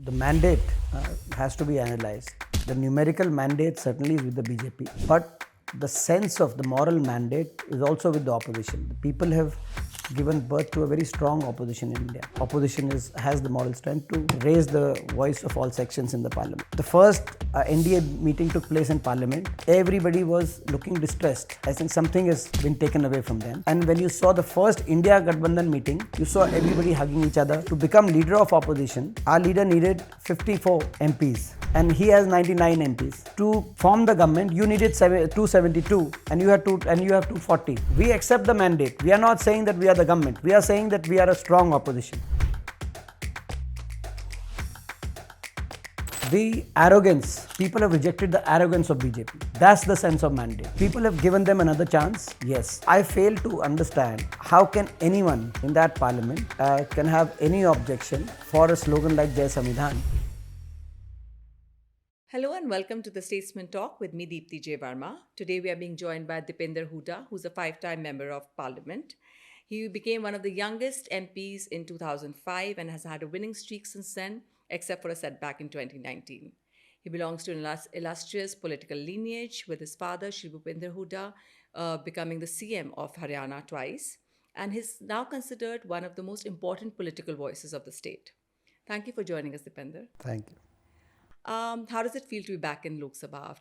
The mandate has to be analyzed. The numerical mandate certainly is with the BJP, but the sense of the moral mandate is also with the opposition. The people have given birth to a very strong opposition in India. Opposition has the moral strength to raise the voice of all sections in the parliament. The first NDA meeting took place in parliament. Everybody was looking distressed. I think something has been taken away from them. And when you saw the first India Gadbandhan meeting, you saw everybody hugging each other. To become leader of opposition, our leader needed 54 MPs. And he has 99 MPs. To form the government, you needed 272, and you have 240. We accept the mandate. We are not saying that we are the government. We are saying that we are a strong opposition. The arrogance, people have rejected the arrogance of BJP. That's the sense of mandate. People have given them another chance. Yes. I fail to understand how can anyone in that parliament can have any objection for a slogan like Jai Samvidhan. Hello and welcome to the Statesman Talk with me, Deepti Verma. Today we are being joined by Deepender Hooda, who's a five-time member of Parliament. He became one of the youngest MPs in 2005 and has had a winning streak since then, except for a setback in 2019. He belongs to an illustrious political lineage, with his father, Shri Bhupinder Hooda, becoming the CM of Haryana twice, and he's now considered one of the most important political voices of the state. Thank you for joining us, Deepender. Thank you. How does it feel to be back in Lok Sabha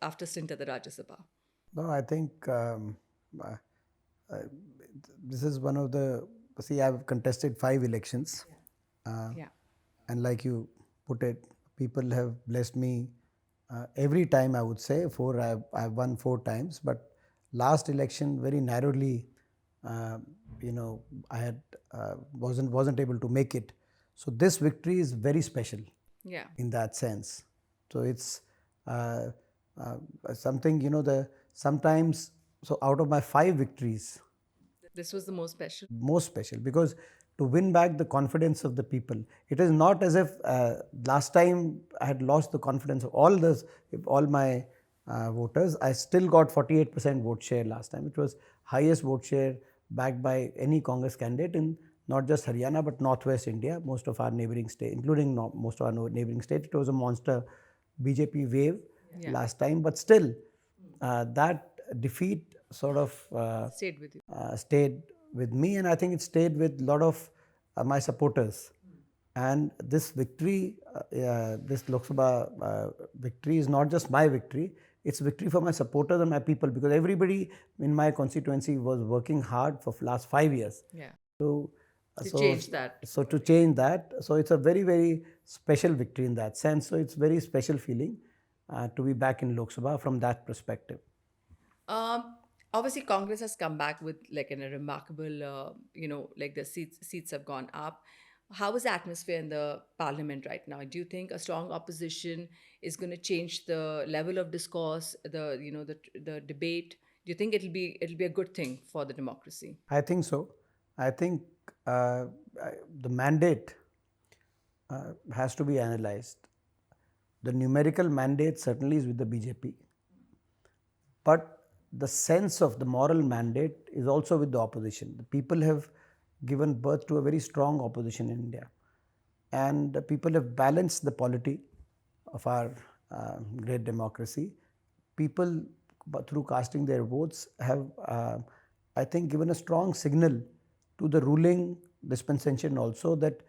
after stint at the Rajya Sabha? No, I think this is one of the. See, I've contested 5 elections. And like you put it, people have blessed me every time, I would say. I've won 4 times, but last election very narrowly, I had wasn't able to make it. So this victory is very special. In that sense. So it's something, sometimes, so out of my 5 victories, this was the most special. Most special, because to win back the confidence of the people, it is not as if last time I had lost the confidence of all my voters. I still got 48% vote share last time. It was highest vote share backed by any Congress candidate in not just Haryana, but Northwest India, most of our neighboring states, including most of our neighboring states. It was a monster BJP wave last time, but still, that defeat sort of Stayed with you. Stayed with me, and I think it stayed with a lot of my supporters. And this victory, this Lok Sabha victory is not just my victory, it's victory for my supporters and my people, because everybody in my constituency was working hard for last 5 years. To change that. So to change that. So it's a very, very special victory in that sense. So it's very special feeling to be back in Lok Sabha from that perspective. Obviously, Congress has come back with a remarkable, the seats have gone up. How is the atmosphere in the parliament right now? Do you think a strong opposition is going to change the level of discourse, the debate? Do you think it'll be a good thing for the democracy? I think so. I think the mandate has to be analyzed. The numerical mandate certainly is with the BJP, but the sense of the moral mandate is also with the opposition. The people have given birth to a very strong opposition in India, and the people have balanced the polity of our great democracy. People, through casting their votes, have, I think, given a strong signal to the ruling dispensation also that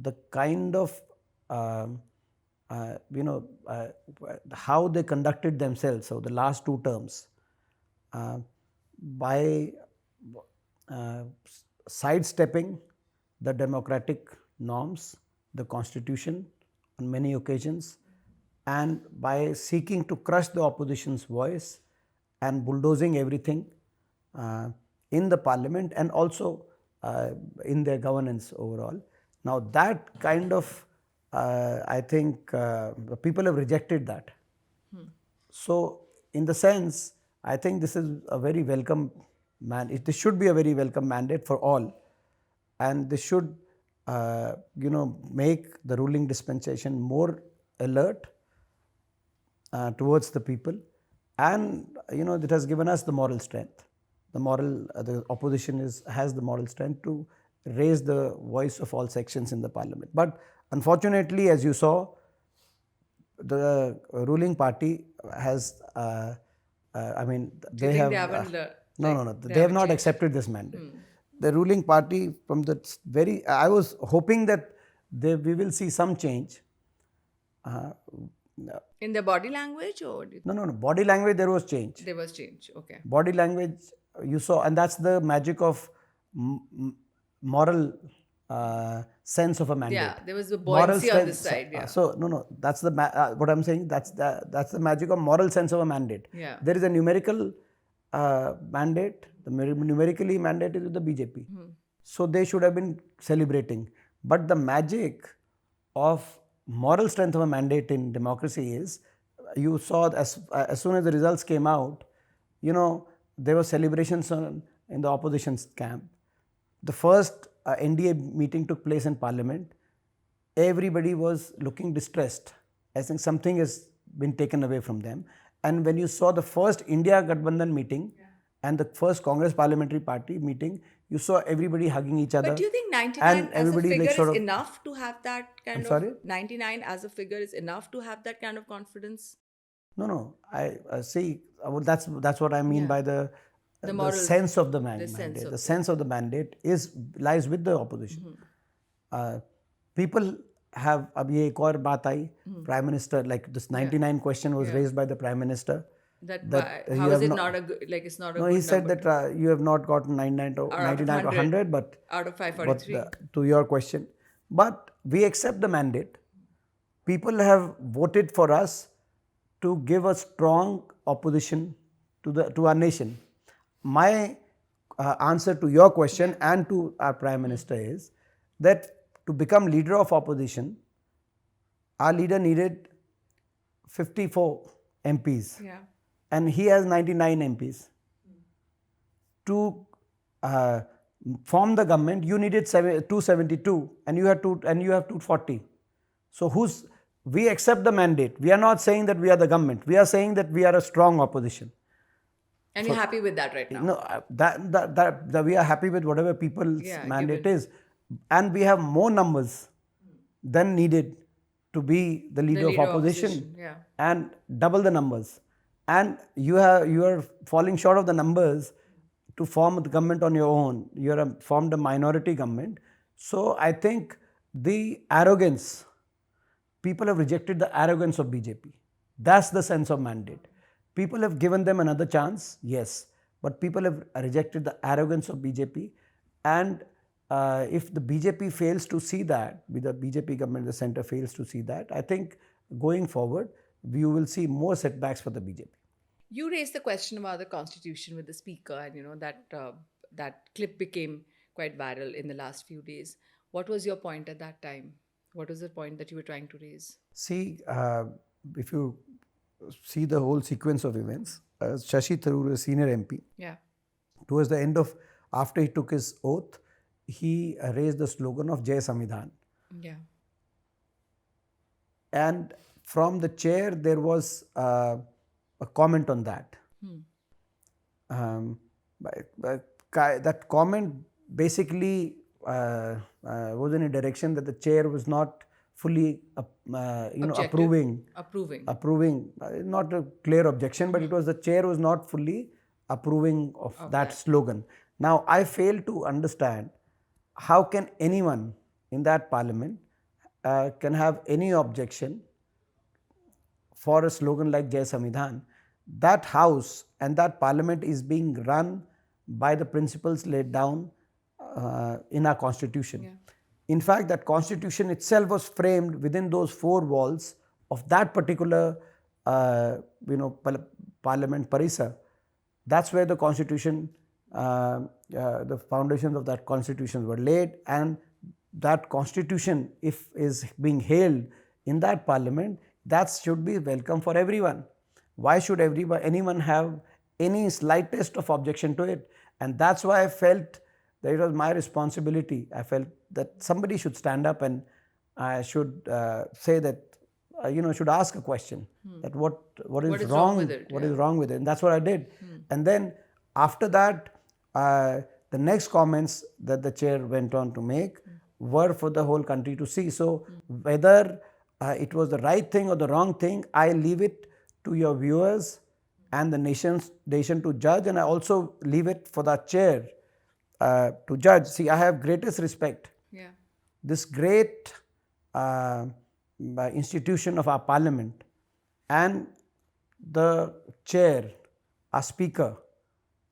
the kind of how they conducted themselves over the last 2 terms by sidestepping the democratic norms, the constitution on many occasions, and by seeking to crush the opposition's voice and bulldozing everything in the parliament and also in their governance overall. Now that kind of, I think people have rejected that. So in the sense, I think this is a very welcome this should be a very welcome mandate for all, and this should make the ruling dispensation more alert towards the people, and it has given us the moral strength. The opposition has the moral strength to raise the voice of all sections in the parliament. But unfortunately, as you saw, the ruling party has, Do you think they haven't they have not accepted this mandate. The ruling party from the I was hoping that we will see some change. in their body language, or No. Body language, there was change. there was change? Okay. Body language, you saw, and that's the magic of moral sense of a mandate. Yeah, there was a buoyancy on this side. Yeah. So that's the what I'm saying. That's the magic of moral sense of a mandate. Yeah. There is a numerical mandate. The numerically mandate is with the BJP. So they should have been celebrating. But the magic of moral strength of a mandate in democracy is, you saw as soon as the results came out, there were celebrations in the opposition's camp. The first NDA meeting took place in Parliament. Everybody was looking distressed. I think something has been taken away from them. And when you saw the first India Gathbandhan meeting and the first Congress Parliamentary Party meeting, you saw everybody hugging each other. But do you think 99 as a figure is enough to have that kind sorry? 99 as a figure is enough to have that kind of confidence? No. I see. That's what I mean by the sense of the mandate. The sense of the mandate lies with the opposition. People have. अब ये एक और बात आई. Prime Minister, like this 99 question was raised by the Prime Minister. That how is it not a good, like it's not a good number? No, he said that you have not gotten 99 or 100, but out of 543. To your question, but we accept the mandate. People have voted for us to give a strong opposition to our nation. My answer to your question and to our Prime Minister is that to become leader of opposition, our leader needed 54 MPs. Yeah. And he has 99 MPs. To form the government, you needed 272, and you have 240. So we accept the mandate. We are not saying that we are the government. We are saying that we are a strong opposition. And you're happy with that right now? No, that we are happy with whatever people's mandate is, and we have more numbers than needed to be the leader of opposition. And double the numbers. And you are falling short of the numbers to form the government on your own. You are formed a minority government. So I think the arrogance, people have rejected the arrogance of BJP. That's the sense of mandate. People have given them another chance, yes, but people have rejected the arrogance of BJP. And if the BJP fails to see that, with the BJP government, the centre fails to see that, I think going forward, you will see more setbacks for the BJP. You raised the question about the constitution with the speaker, and that clip became quite viral in the last few days. What was your point at that time? What was the point that you were trying to raise? See, if you see the whole sequence of events, Shashi Tharoor, a senior MP, towards the end of, after he took his oath, he raised the slogan of Jai Samvidhan. Yeah. And from the chair, there was a comment on that. That comment basically was in a direction that the chair was not fully, approving. Not a clear objection, but it was the chair was not fully approving of that slogan. Now, I fail to understand how can anyone in that parliament can have any objection for a slogan like Jai Samvidhan. That house and that parliament is being run by the principles laid down in our constitution. Yeah. In fact, that constitution itself was framed within those four walls of that particular, parliament parisar. That's where the constitution, the foundations of that constitution were laid, and that constitution, if is being held in that parliament, that should be welcome for everyone. Why should anyone have any slightest of objection to it? And that's why I felt that it was my responsibility. I felt that somebody should stand up and I should say that, should ask a question that what is wrong with it? What is wrong with it? And that's what I did. And then after that, the next comments that the chair went on to make were for the whole country to see. So whether it was the right thing or the wrong thing, I leave it to your viewers and the nation to judge, and I also leave it for the chair to judge. See, I have greatest respect. Yeah. This great institution of our parliament and the chair, our speaker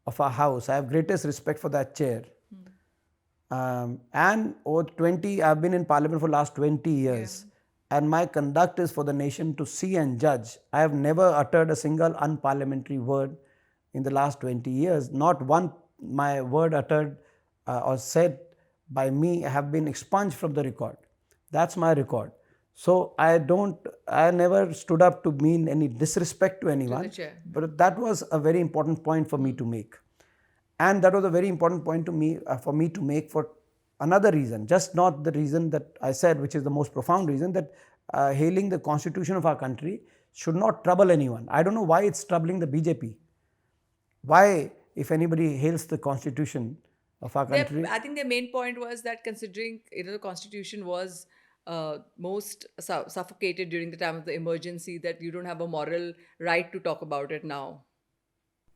of our house, I have greatest respect for that chair. And over 20, I've been in parliament for the last 20 years. And my conduct is for the nation to see and judge. I have never uttered a single unparliamentary word in the last 20 years. Not one my word uttered or said by me have been expunged from the record. That's my record. So I never stood up to mean any disrespect to anyone. To the chair. But that was a very important point for me to make. And that was a very important point to me for me to make for another reason, just not the reason that I said, which is the most profound reason, that hailing the constitution of our country should not trouble anyone. I don't know why it's troubling the BJP. Why, if anybody hails the constitution of our country? I think their main point was that considering the constitution was most suffocated during the time of the emergency, that you don't have a moral right to talk about it now.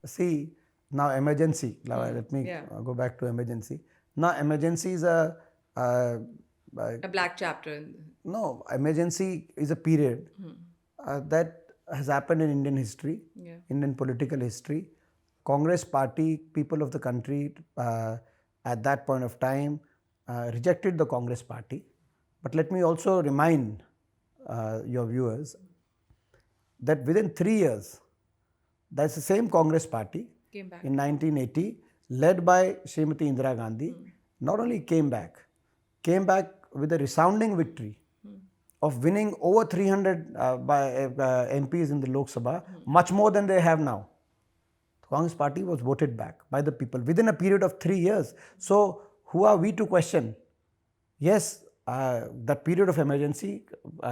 See, now emergency. Let me go back to emergency. Now emergency is a black chapter. No, emergency is a period that has happened in Indian history, Indian political history. Congress party, people of the country at that point of time rejected the Congress party. But let me also remind your viewers that within 3 years, that's the same Congress party Came back. in 1980, led by Srimati Indira Gandhi, not only came back with a resounding victory of winning over 300 MPs in the Lok Sabha, much more than they have now. The Congress party was voted back by the people within a period of 3 years. So who are we to question? Yes, that period of emergency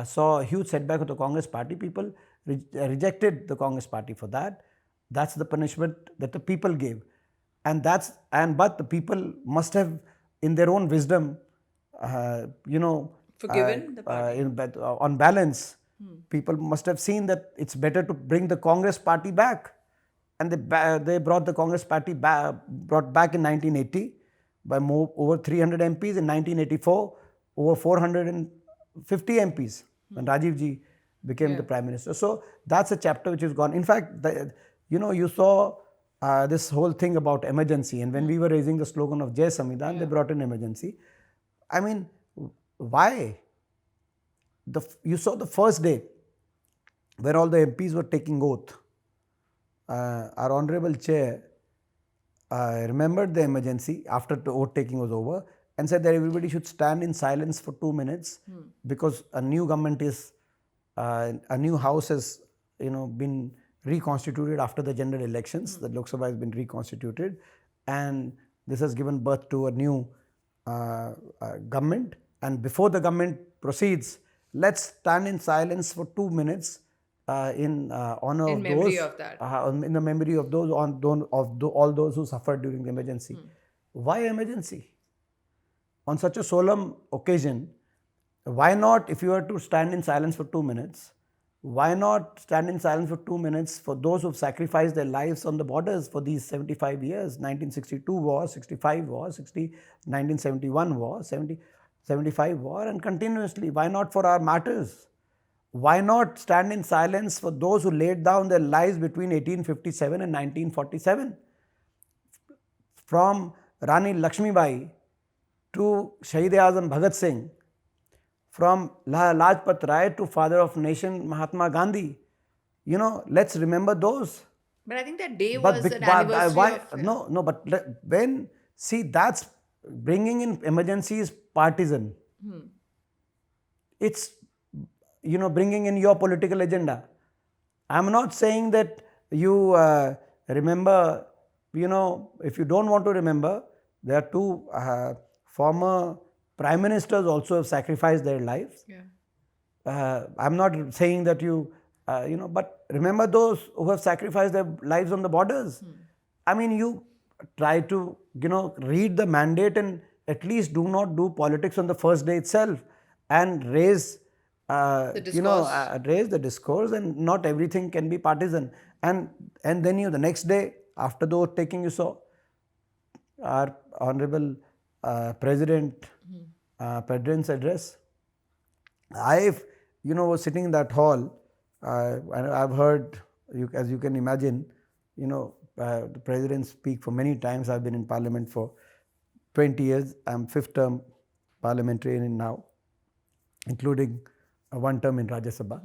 saw a huge setback of the Congress party. People rejected the Congress party for that. That's the punishment that the people gave. But the people must have, in their own wisdom, Forgiven the party. On balance, people must have seen that it's better to bring the Congress party back. And they brought the Congress party brought back in 1980 by over 300 MPs. In 1984, over 450 MPs when Rajiv ji became the Prime Minister. So that's a chapter which is gone. In fact, you saw this whole thing about emergency, and when we were raising the slogan of Jai Samvidhan, they brought in emergency. I mean, why? You saw the first day where all the MPs were taking oath. Our Honorable Chair remembered the emergency after the oath taking was over and said that everybody should stand in silence for 2 minutes because a new government a new house has been reconstituted after the general elections. The Lok Sabha has been reconstituted, and this has given birth to a new government. And before the government proceeds, let's stand in silence for 2 minutes in honor of memory those, of that. In the memory of those all those who suffered during the emergency. Why emergency? On such a solemn occasion, why not, if you were to stand in silence for 2 minutes, why not stand in silence for 2 minutes for those who've sacrificed their lives on the borders for these 75 years, 1962 war, 65 war, 1971 war, 75 war, and continuously? Why not for our martyrs? Why not stand in silence for those who laid down their lives between 1857 and 1947? From Rani Lakshmibai to Shahid-e-Azam Bhagat Singh, from Lajpat Rai to Father of Nation Mahatma Gandhi. Let's remember those. But I think that day was an anniversary that's bringing in emergency is partisan. It's, bringing in your political agenda. I'm not saying that you remember, if you don't want to remember, there are two former prime ministers also have sacrificed their lives. I'm not saying that but remember those who have sacrificed their lives on the borders. I mean, try to, read the mandate and at least do not do politics on the first day itself and raise, The discourse. raise the discourse, and not everything can be partisan. And then the next day after the oath taking, you saw our honorable president's address. I've, was sitting in that hall, and I've heard, as you can imagine, the president speak for many times. I've been in parliament for 20 years. I'm fifth term parliamentarian now, including one term in Rajya Sabha.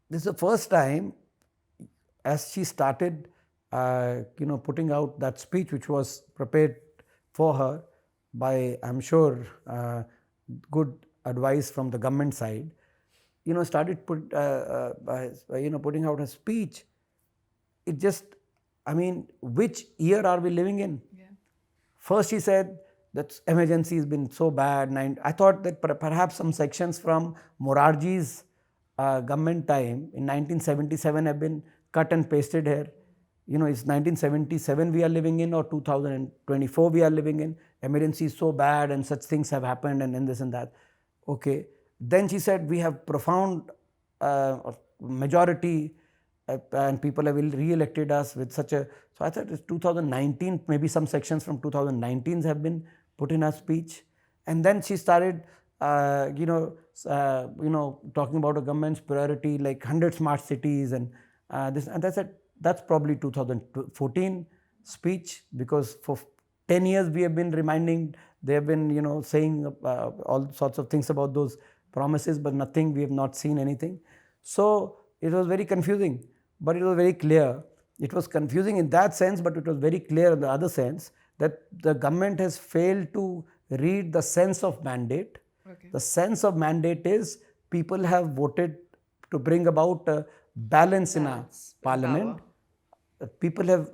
This is the first time as she started, putting out that speech, which was prepared for her by, I'm sure, good advice from the government side, started putting out a speech. It just, which year are we living in? Yeah. First she said that emergency has been so bad. And I thought that perhaps some sections from Morarji's government time in 1977 have been cut and pasted here. It's 1977 we are living in, or 2024 we are living in. Emergency is so bad and such things have happened, and this and that. Okay. Then she said we have profound majority and people have re-elected us with such a. So I thought it's 2019, maybe some sections from 2019 have been put in her speech. And then she started, talking about a government's priority like 100 smart cities and this. And that's probably 2014 speech, because for 10 years we have been reminding, they have been, saying all sorts of things about those promises, but nothing, we have not seen anything. So it was very confusing, but it was very clear. It was confusing in that sense, but it was very clear in the other sense that the government has failed to read the sense of mandate. Okay. The sense of mandate is people have voted to bring about a balance in our parliament. People have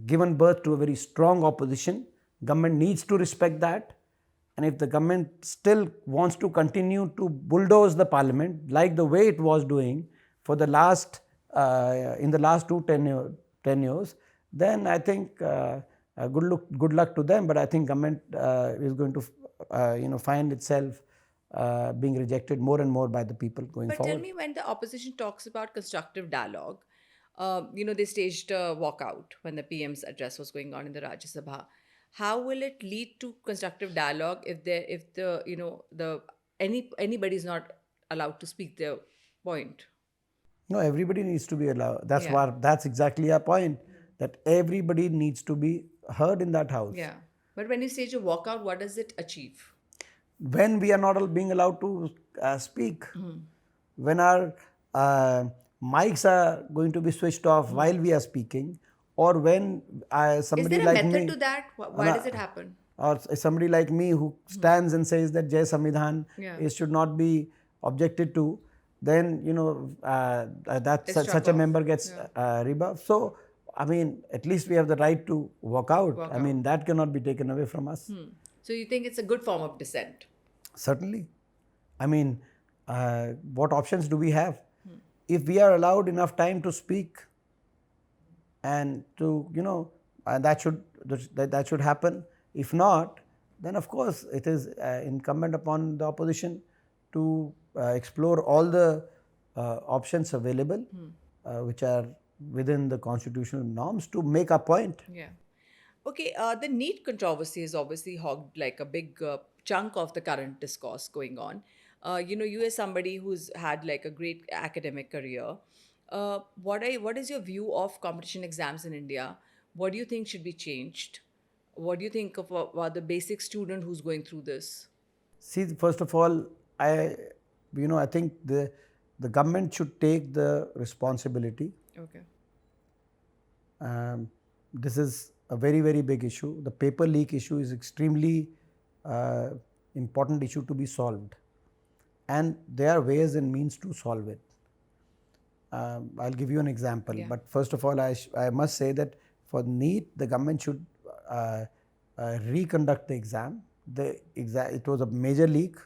given birth to a very strong opposition. Government needs to respect that. And if the government still wants to continue to bulldoze the parliament like the way it was doing for the last, in the last 10 years, then I think good luck to them. But I think government is going to, find itself being rejected more and more by the people going forward. But tell me, when the opposition talks about constructive dialogue, they staged a walkout when the PM's address was going on in the Rajya Sabha. How will it lead to constructive dialogue if anybody is not allowed to speak their point? No, everybody needs to be allowed. That's exactly our point. That everybody needs to be heard in that house. Yeah. But when you stage a walkout, what does it achieve? When we are not being allowed to speak, when our mics are going to be switched off while we are speaking, or when somebody Is there a like method me, to that? Why does it happen? or somebody like me who stands and says that Jai Samvidhan should not be objected to, then such a member gets rebuffed. So at least we have the right to walk out. That cannot be taken away from us. So you think it's a good form of dissent? Certainly. What options do we have? If we are allowed enough time to speak, and to that should happen. If not, then of course it is incumbent upon the opposition to explore all the options available, which are within the constitutional norms, to make a point. Yeah. Okay. The NEET controversy has obviously hogged like a big chunk of the current discourse going on. You as somebody who's had like a great academic career, what is your view of competition exams in India? What do you think should be changed? What do you think about the basic student who's going through this? See, first of all, I think the government should take the responsibility. Okay. This is a very, very big issue. The paper leak issue is extremely important issue to be solved. And there are ways and means to solve it. I'll give you an example. Yeah. But first of all, I must say that for NEET, the government should reconduct the exam. It was a major leak.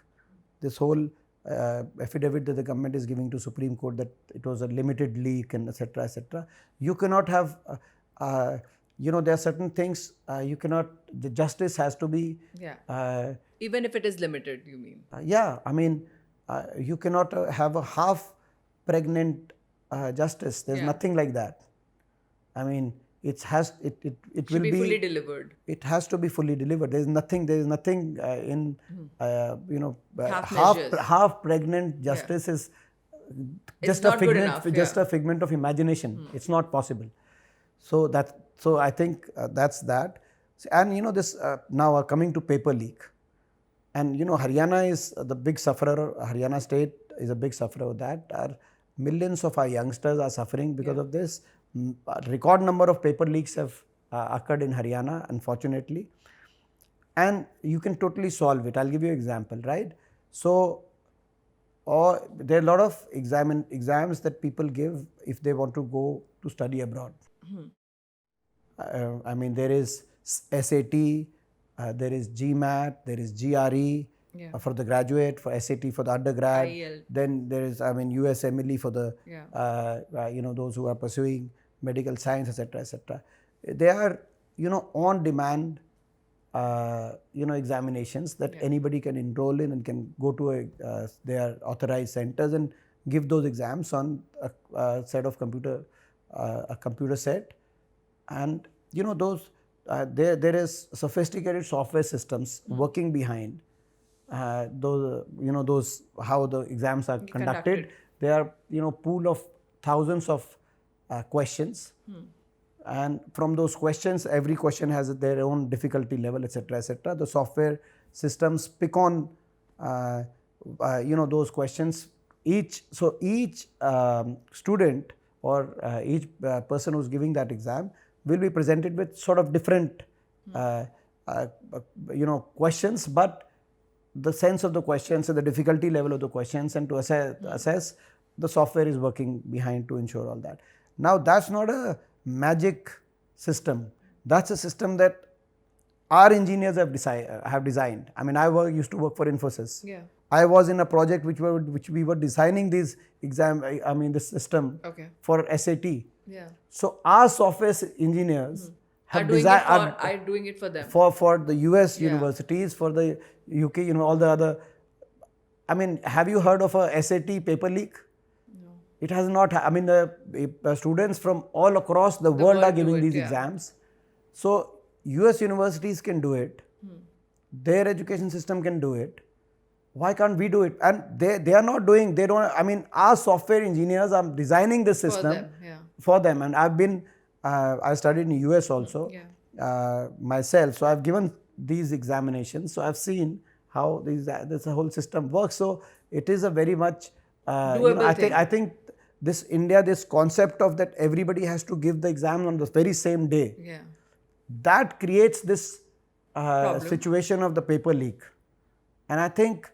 This whole affidavit that the government is giving to Supreme Court, that it was a limited leak and etc. etc. You cannot have there are certain things you cannot, the justice has to be, Even if it is limited, you mean? I mean, you cannot have a half pregnant justice. There's nothing like that. I mean, it Should will be be fully delivered. It has to be fully delivered. There is nothing in Half measures. half pregnant justice is It's just a not good figment, enough, just a figment of imagination. It's not possible. So I think that's that. And this now coming to paper leak, and Haryana is the big sufferer. Haryana state is a big sufferer of that. Millions of our youngsters are suffering because of this. A record number of paper leaks have occurred in Haryana, unfortunately, and you can totally solve it. I'll give you an example, right? So, or there are a lot of exams that people give if they want to go to study abroad. I mean, there is SAT, there is GMAT, there is GRE for the graduate, for SAT for the undergrad. IEL. Then there is, USMLE for the, those who are pursuing medical science, etc., etc. They are, on demand, examinations that anybody can enroll in and can go to their authorized centers and give those exams on a set of a computer set. And those there is sophisticated software systems working behind those how the exams are conducted. They are pool of thousands of questions, and from those questions, every question has their own difficulty level, etc., etc. The software systems pick on those questions. Each student or each person who's giving that exam will be presented with sort of different questions, but the sense of the questions and the difficulty level of the questions, and to assess the software is working behind to ensure all that. Now, that's not a magic system. That's a system that our engineers have designed. I mean, used to work for Infosys. I was in a project which we were designing this this system for SAT. So our software engineers are doing it for them. For the US universities, for the UK, all the other. I mean, have you heard of a SAT paper leak? No. It has not. I mean, the students from all across the world are giving these exams. So US universities can do it. Their education system can do it. Why can't we do it? And they are not doing. They don't. I mean, our software engineers are designing this system for them. And I studied in the US also myself. So I've given these examinations. So I've seen how this whole system works. So it is a very much. I think this concept of that everybody has to give the exam on the very same day. That creates this situation of the paper leak. And I think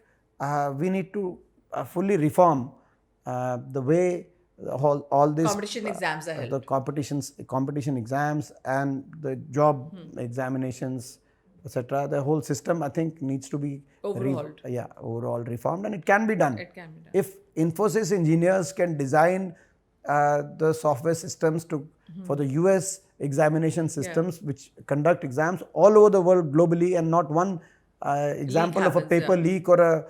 we need to fully reform the way all these competition exams are held. The competition exams and the job examinations, etc. The whole system, I think, needs to be overhauled. Overall reformed, and it can be done. It can be done. If Infosys engineers can design the software systems for the US examination systems, which conduct exams all over the world globally, and not one example of a paper leak or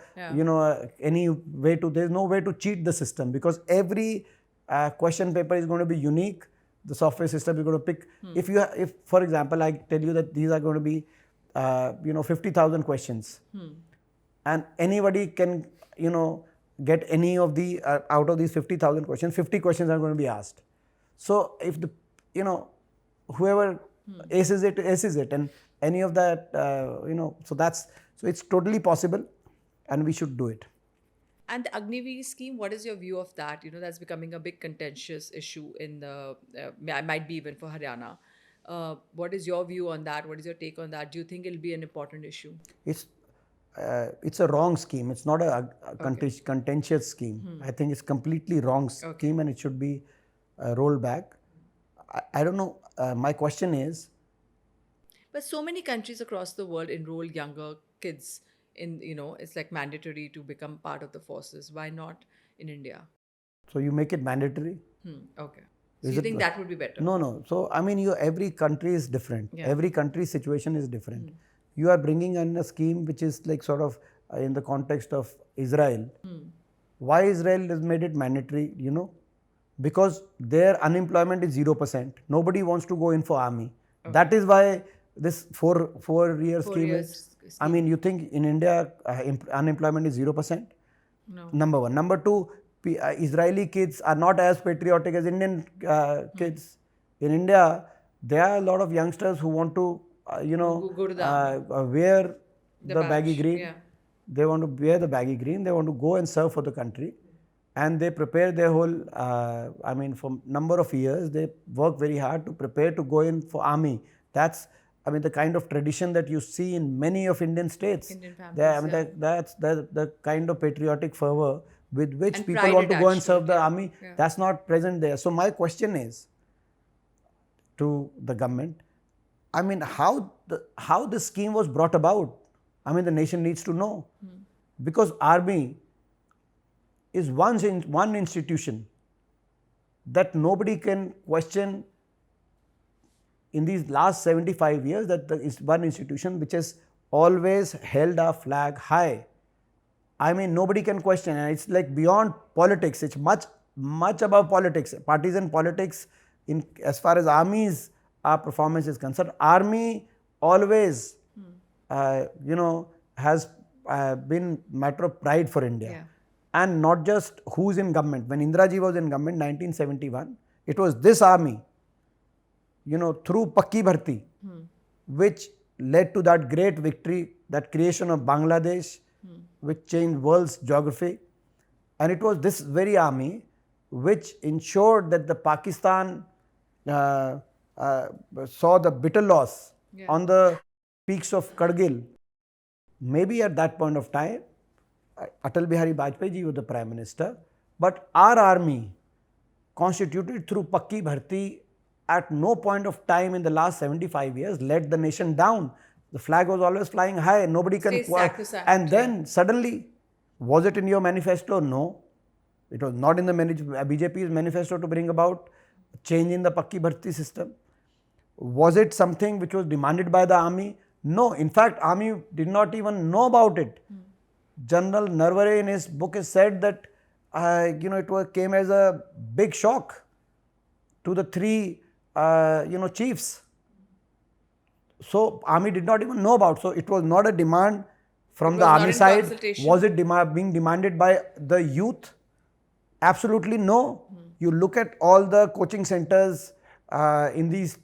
any way to. There's no way to cheat the system, because every question paper is going to be unique. The software system is going to pick. If for example, I tell you that these are going to be 50,000 questions, and anybody can get any of the out of these 50,000 questions, 50 questions are going to be asked. So if the whoever aces it, and any of that so it's totally possible, and we should do it. And the Agniveer scheme, what is your view of that? That's becoming a big contentious issue in the might be even for Haryana. What is your view on that? What is your take on that? Do you think it'll be an important issue? It's a wrong scheme. It's not a contentious scheme. I think it's completely wrong scheme, and it should be rolled back. I don't know. My question is. But so many countries across the world enroll younger kids in, it's like mandatory to become part of the forces. Why not in India? So you make it mandatory? Okay. So you think that would be better? No. So, I mean, every country is different. Yeah. Every country's situation is different. You are bringing in a scheme which is like sort of in the context of Israel. Why Israel has made it mandatory, because their unemployment is 0%. Nobody wants to go in for army. Okay. That is why this four-year scheme is. I mean, you think in India unemployment is 0%? No. Number one. Number two, Israeli kids are not as patriotic as Indian kids. In India, there are a lot of youngsters who want to, go to the wear the baggy green. Yeah. They want to wear the baggy green. They want to go and serve for the country. And they prepare their whole, for number of years, they work very hard to prepare to go in for army. That's, the kind of tradition that you see in many of Indian states. Indian families, That's the kind of patriotic fervor with which and people want to go and serve the army. Yeah. That's not present there. So my question is to the government, how this scheme was brought about? The nation needs to know. Because army is one institution that nobody can question. In these last 75 years, that is one institution which has always held our flag high. Nobody can question, and it's like beyond politics. It's much above politics, partisan politics. As far as our performance is concerned, army always, has been matter of pride for India. Yeah. And not just who's in government. When Indira ji was in government, 1971, it was this army, through Pakki Bharti, which led to that great victory, that creation of Bangladesh, which changed world's geography. And it was this very army which ensured that the Pakistan saw the bitter loss on the peaks of Kargil. Maybe at that point of time, Atal Bihari Vajpayee ji was the Prime Minister, but our army, constituted through Pakki Bharti, at no point of time in the last 75 years let the nation down. The flag was always flying high. Nobody can. And then suddenly, was it in your manifesto? No. It was not in the BJP's manifesto to bring about change in the Pakki Bharti system. Was it something which was demanded by the army? No. In fact, army did not even know about it. General Narware in his book has said that it came as a big shock to the three chiefs. So army did not even know about. So it was not a demand from the army side. Was it being demanded by the youth? Absolutely no. You look at all the coaching centers in these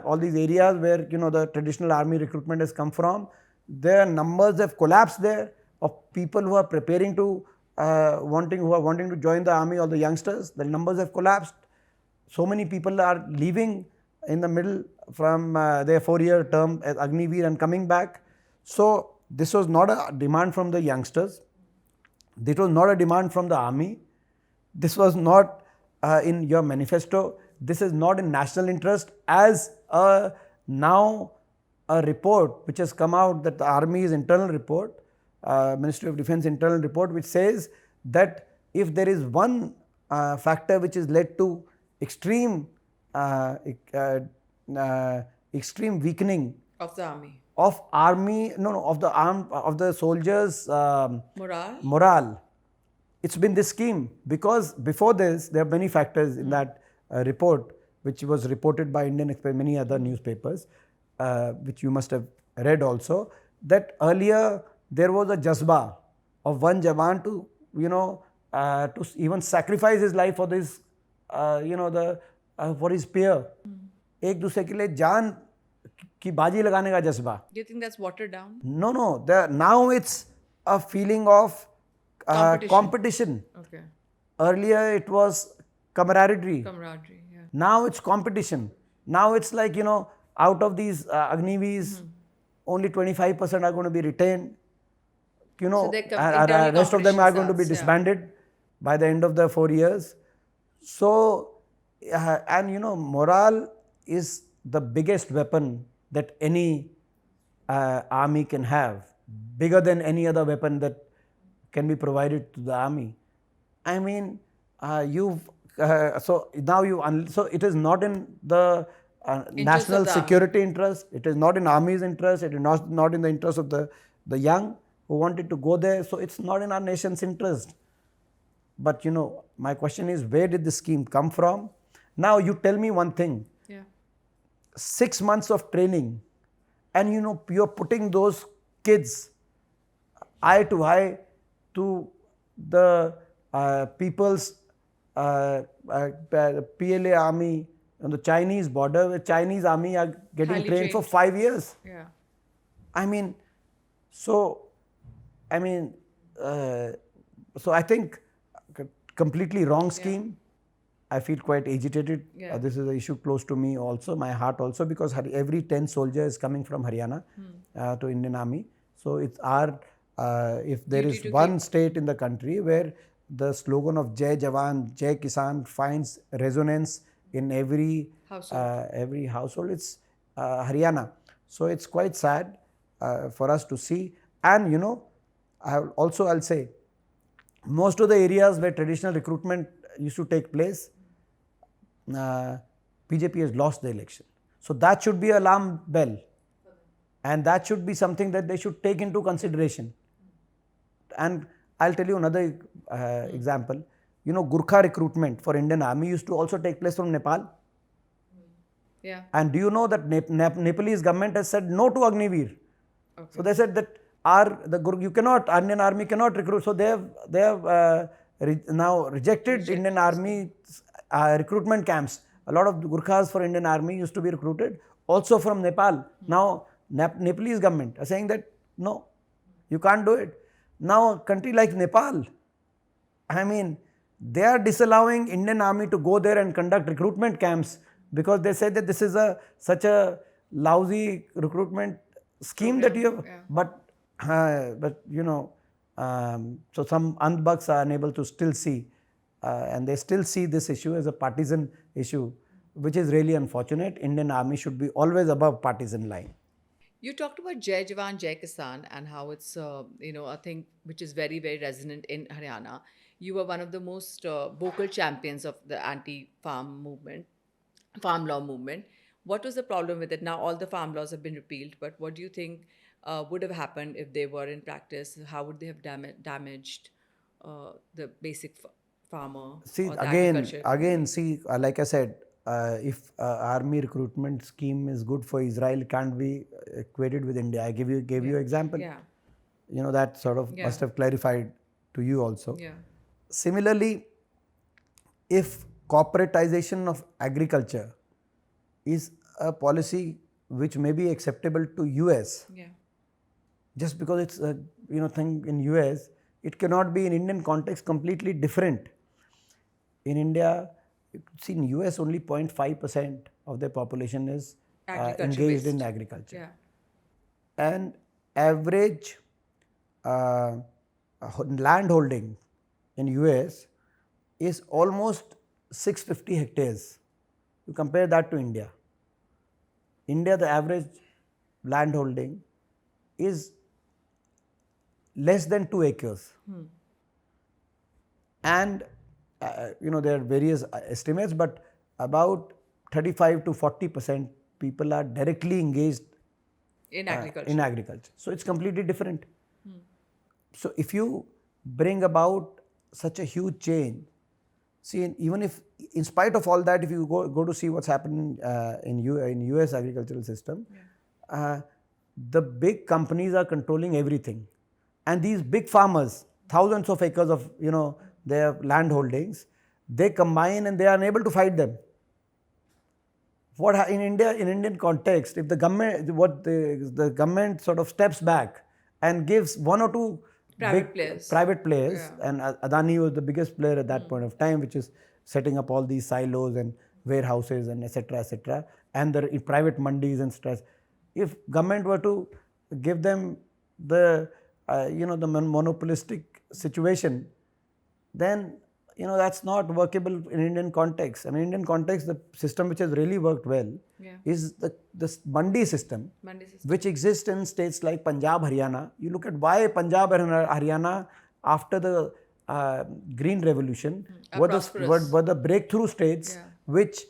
all these areas where the traditional army recruitment has come from. Their numbers have collapsed there of people who are preparing to wanting to join the army, or the youngsters. The numbers have collapsed. So many people are leaving in the middle from their 4-year term as Agniveer and coming back. So this was not a demand from the youngsters. This was not a demand from the army. This was not in your manifesto. This is not in national interest. As now a report which has come out, that the army's internal report, Ministry of Defence internal report, which says that if there is one factor which has led to extreme weakening of the army, of the soldiers' morale, it's been this scheme. Because before this, there are many factors in that report, which was reported by Indian Express, many other newspapers, which you must have read also, that earlier there was a jazba of one Jawan to to even sacrifice his life for this for his peer. एक दूसरे के लिए जान की बाजी लगाने का जज्बा. Do you think that's watered down? No. Now it's a feeling of competition. Okay. Earlier it was camaraderie. Yeah. Now it's competition. Now it's like, out of these Agniveers, only 25% are going to be retained. So the rest of them are going to be disbanded by the end of the 4 years. So, morale is the biggest weapon that any army can have, bigger than any other weapon that can be provided to the army. You've so now so it is not in the national the security interest. It is not in army's interest. It is not in the interest of the young who wanted to go there. So it's not in our nation's interest. But my question is, where did this scheme come from? Now you tell me one thing. Yeah. 6 months of training, and you're putting those kids eye to eye to the people's PLA army on the Chinese border, where Chinese army are getting Highly trained for trained. 5 years. Yeah. So I think completely wrong scheme. I feel quite agitated. Yeah. This is an issue close to me also, my heart also, because every 10 soldier is coming from Haryana to Indian Army. So it's our, if there Duty is to one state in the country where the slogan of Jai Jawan, Jai Kisan finds resonance in every household, it's Haryana. So it's quite sad for us to see. And I'll say, most of the areas where traditional recruitment used to take place, BJP has lost the election. So that should be an alarm bell. And that should be something that they should take into consideration. And I'll tell you another example. Gurkha recruitment for Indian Army used to also take place from Nepal. Yeah. And do you know that Nepalese government has said no to Agniveer? Okay. So they said that Indian Army cannot recruit. So they have now rejected Indian Army recruitment camps. A lot of Gurkhas for Indian Army used to be recruited also from Nepal. Now Nepalese government are saying that no, you can't do it. Now a country like Nepal, they are disallowing Indian Army to go there and conduct recruitment camps because they said that this is such a lousy recruitment scheme that you have. Yeah. But so some Andhbucks are unable to still see, and they still see this issue as a partisan issue, which is really unfortunate. Indian Army should be always above partisan line. You talked about Jai Jawan, Jai Kisan and how it's, a thing which is very, very resonant in Haryana. You were one of the most vocal champions of the anti-farm movement, farm law movement. What was the problem with it? Now all the farm laws have been repealed, but what do you think would have happened if they were in practice? How would they have damaged the basic farmer? See, or the agriculture? like I said, if army recruitment scheme is good for Israel, it can't be equated with India. I gave you example. Yeah. That sort of must have clarified to you also. Yeah. Similarly, if corporatization of agriculture is a policy which may be acceptable to US, just because it's a thing in US, it cannot be in Indian context completely different. In India, see, in US only 0.5% of their population is engaged in agriculture. Yeah. And average land holding in US is almost 650 hectares. You compare that to India. India, the average land holding is less than 2 acres. And there are various estimates, but about 35 to 40% people are directly engaged in agriculture. So it's completely different. So if you bring about such a huge change, see, even if, in spite of all that, if you go to see what's happening in US agricultural system, the big companies are controlling everything. And these big farmers, thousands of acres of, their land holdings, they combine and they are unable to fight them. In Indian context, if the government sort of steps back and gives one or two private players, and Adani was the biggest player at that point of time, which is setting up all these silos and warehouses and etc., and the private mandis and stress. If government were to give them the monopolistic situation, then that's not workable in Indian context. In Indian context, the system which has really worked well is the mandi system, which exists in states like Punjab, Haryana. You look at why Punjab and Haryana, after the green revolution Are were prosperous. were the breakthrough states Yeah. which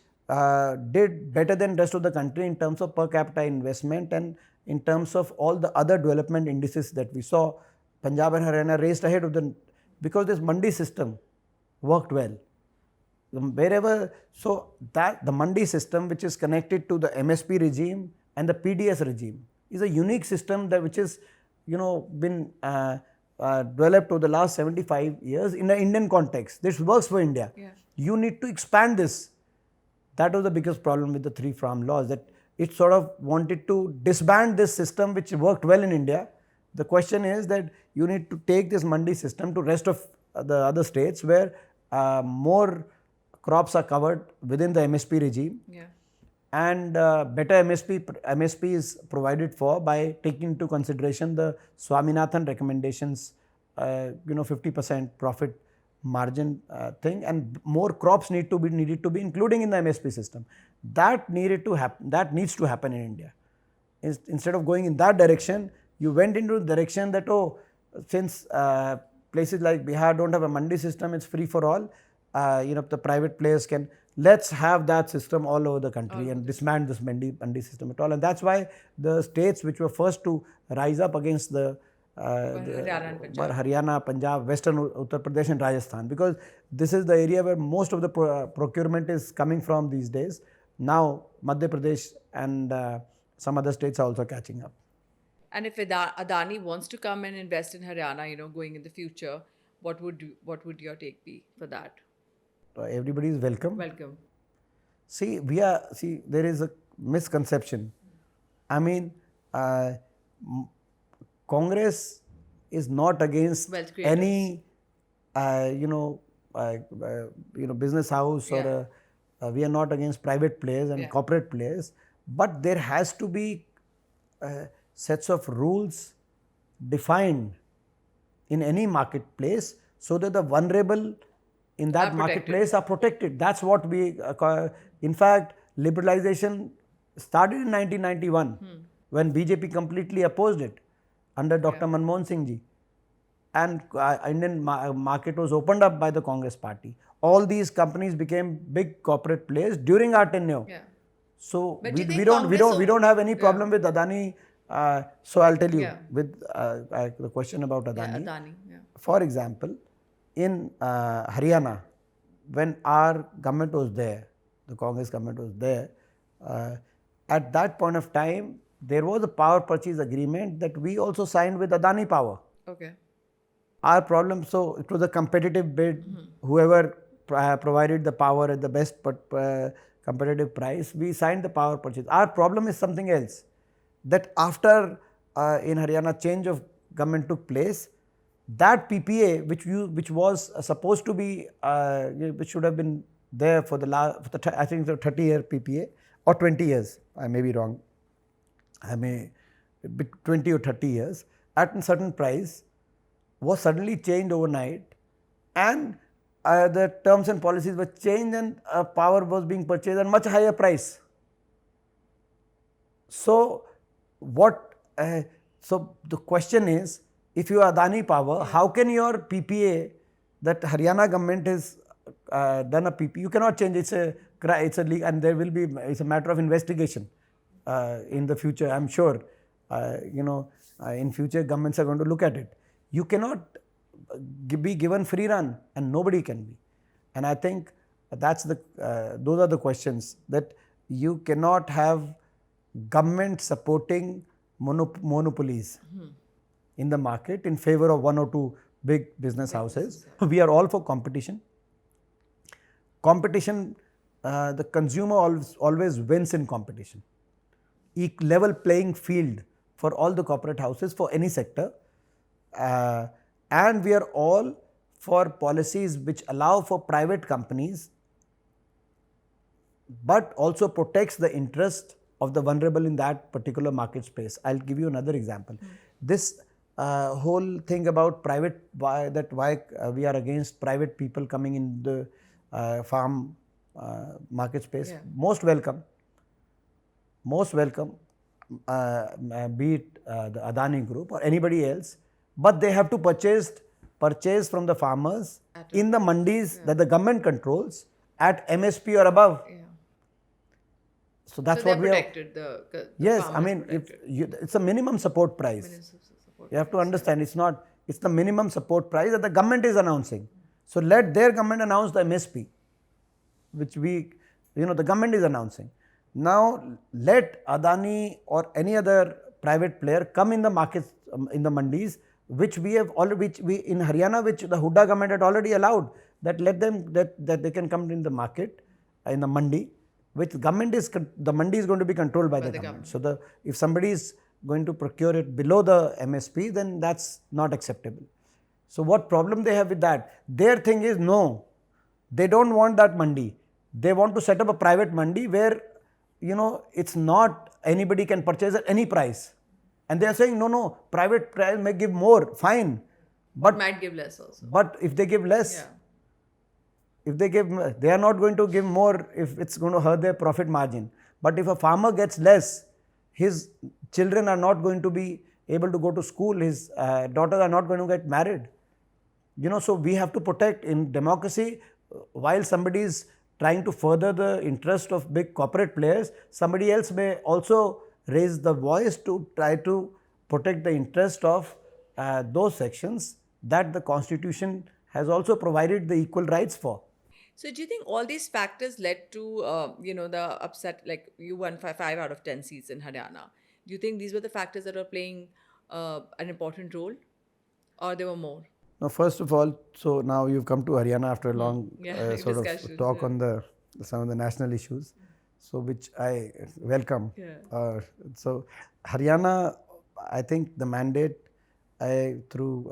did better than rest of the country in terms of per capita investment and in terms of all the other development indices that we saw. Punjab and Haryana raced ahead of the, because this mandi system worked well. Wherever, so that the mandi system, which is connected to the MSP regime and the PDS regime, is a unique system that which is, been developed over the last 75 years in the Indian context. This works for India. Yeah. You need to expand this. That was the biggest problem with the three farm laws, that it sort of wanted to disband this system which worked well in India. The question is that you need to take this mandi system to rest of the other states where more crops are covered within the MSP regime. Yeah. And better MSP is provided for by taking into consideration the Swaminathan recommendations, 50% profit margin thing, and more crops needed to be including in the MSP system. That needed to happen. That needs to happen in India. Instead of going in that direction, you went into the direction that since places like Bihar don't have a mandi system, it's free for all. The private players can. Let's have that system all over the country and dismantle this mandi system at all. And that's why the states which were first to rise up against the Haryana and Punjab. Haryana, Punjab, Western Uttar Pradesh and Rajasthan, because this is the area where most of the procurement is coming from these days. Now Madhya Pradesh and some other states are also catching up. And if Adani wants to come and invest in Haryana, going in the future, what would your take be for that? Everybody is welcome. Welcome. See, there is a misconception. I mean, Congress is not against Wealth creators. any, business house or we are not against private players and corporate players, but there has to be sets of rules defined in any marketplace so that the vulnerable in that marketplace are protected. That's what we, in fact, liberalization started in 1991 when BJP completely opposed it under Dr. Manmohan Singh ji. And Indian market was opened up by the Congress party. All these companies became big corporate players during our tenure. Yeah. So But we don't have any problem with Adani. So I'll tell you with the question about Adani. Yeah, Adani. Yeah. For example, in Haryana, when our government was there, the Congress government was there, at that point of time, there was a power purchase agreement that we also signed with Adani Power. Okay. Our problem, so it was a competitive bid. Whoever provided the power at the best competitive price, we signed the power purchase. Our problem is something else, that after in Haryana change of government took place, that PPA which was supposed to be, which should have been there for I think the 30-year PPA or 20 years, I may be wrong, I may be 20 or 30 years, at a certain price, was suddenly changed overnight, and the terms and policies were changed, and power was being purchased at much higher price. So so the question is, if you are Adani Power, how can your PPA that Haryana government has done a PPA, you cannot change. It's a leak, and it's a matter of investigation in the future. I'm sure, in future governments are going to look at it. You cannot be given free run, and nobody can be. And I think those are the questions, that you cannot have government supporting monopolies in the market in favor of one or two big business houses. We are all for competition. Competition, the consumer always wins in competition. Level playing field for all the corporate houses for any sector. And we are all for policies which allow for private companies but also protects the interest of the vulnerable in that particular market space. I'll give you another example. This whole thing about why we are against private people coming in the farm market space. Most welcome, be it the Adani group or anybody else, but they have to purchase purchase from the farmers in the mandis that the government controls at MSP or above. Yeah. So that's So what we have. protected. The Yes, I farmers mean, protected. it's a minimum support price. Support You have to understand, it's the minimum support price that the government is announcing. So let their government announce the MSP, which the government is announcing. Now let Adani or any other private player come in the markets, in the mandis, which we have already, which we in Haryana, which the Hooda government had already allowed, that let them, that they can come in the market, in the mandi, which government is, the mandi is going to be controlled by the government. So if somebody is going to procure it below the MSP, then that's not acceptable. So what problem they have with that? Their thing is, no, they don't want that mandi. They want to set up a private mandi where, it's not anybody can purchase at any price. And they are saying, no, private price may give more, fine. But might give less also. But if they give less, they are not going to give more if it's going to hurt their profit margin. But if a farmer gets less, his children are not going to be able to go to school, his daughters are not going to get married. So we have to protect in democracy. While somebody is trying to further the interest of big corporate players, somebody else may also raise the voice to try to protect the interest of those sections that the Constitution has also provided the equal rights for. So do you think all these factors led to, the upset, like you won 5 out of 10 seats in Haryana? Do you think these were the factors that were playing an important role, or there were more? Now, first of all, so now you've come to Haryana after a long sort of talk on some of the national issues, so which I welcome. So Haryana, I think the mandate, through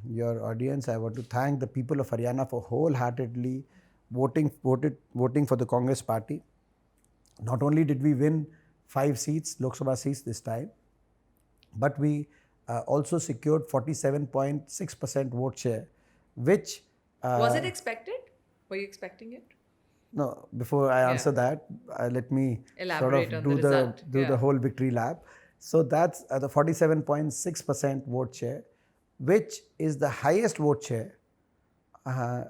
your audience, I want to thank the people of Haryana for wholeheartedly voting for the Congress party. Not only did we win 5 seats, Lok Sabha seats this time, but we also secured 47.6% vote share, which... was it expected? Were you expecting it? No, before I answer that, let me elaborate sort of do the whole victory lap. So that's the 47.6% vote share, which is the highest vote share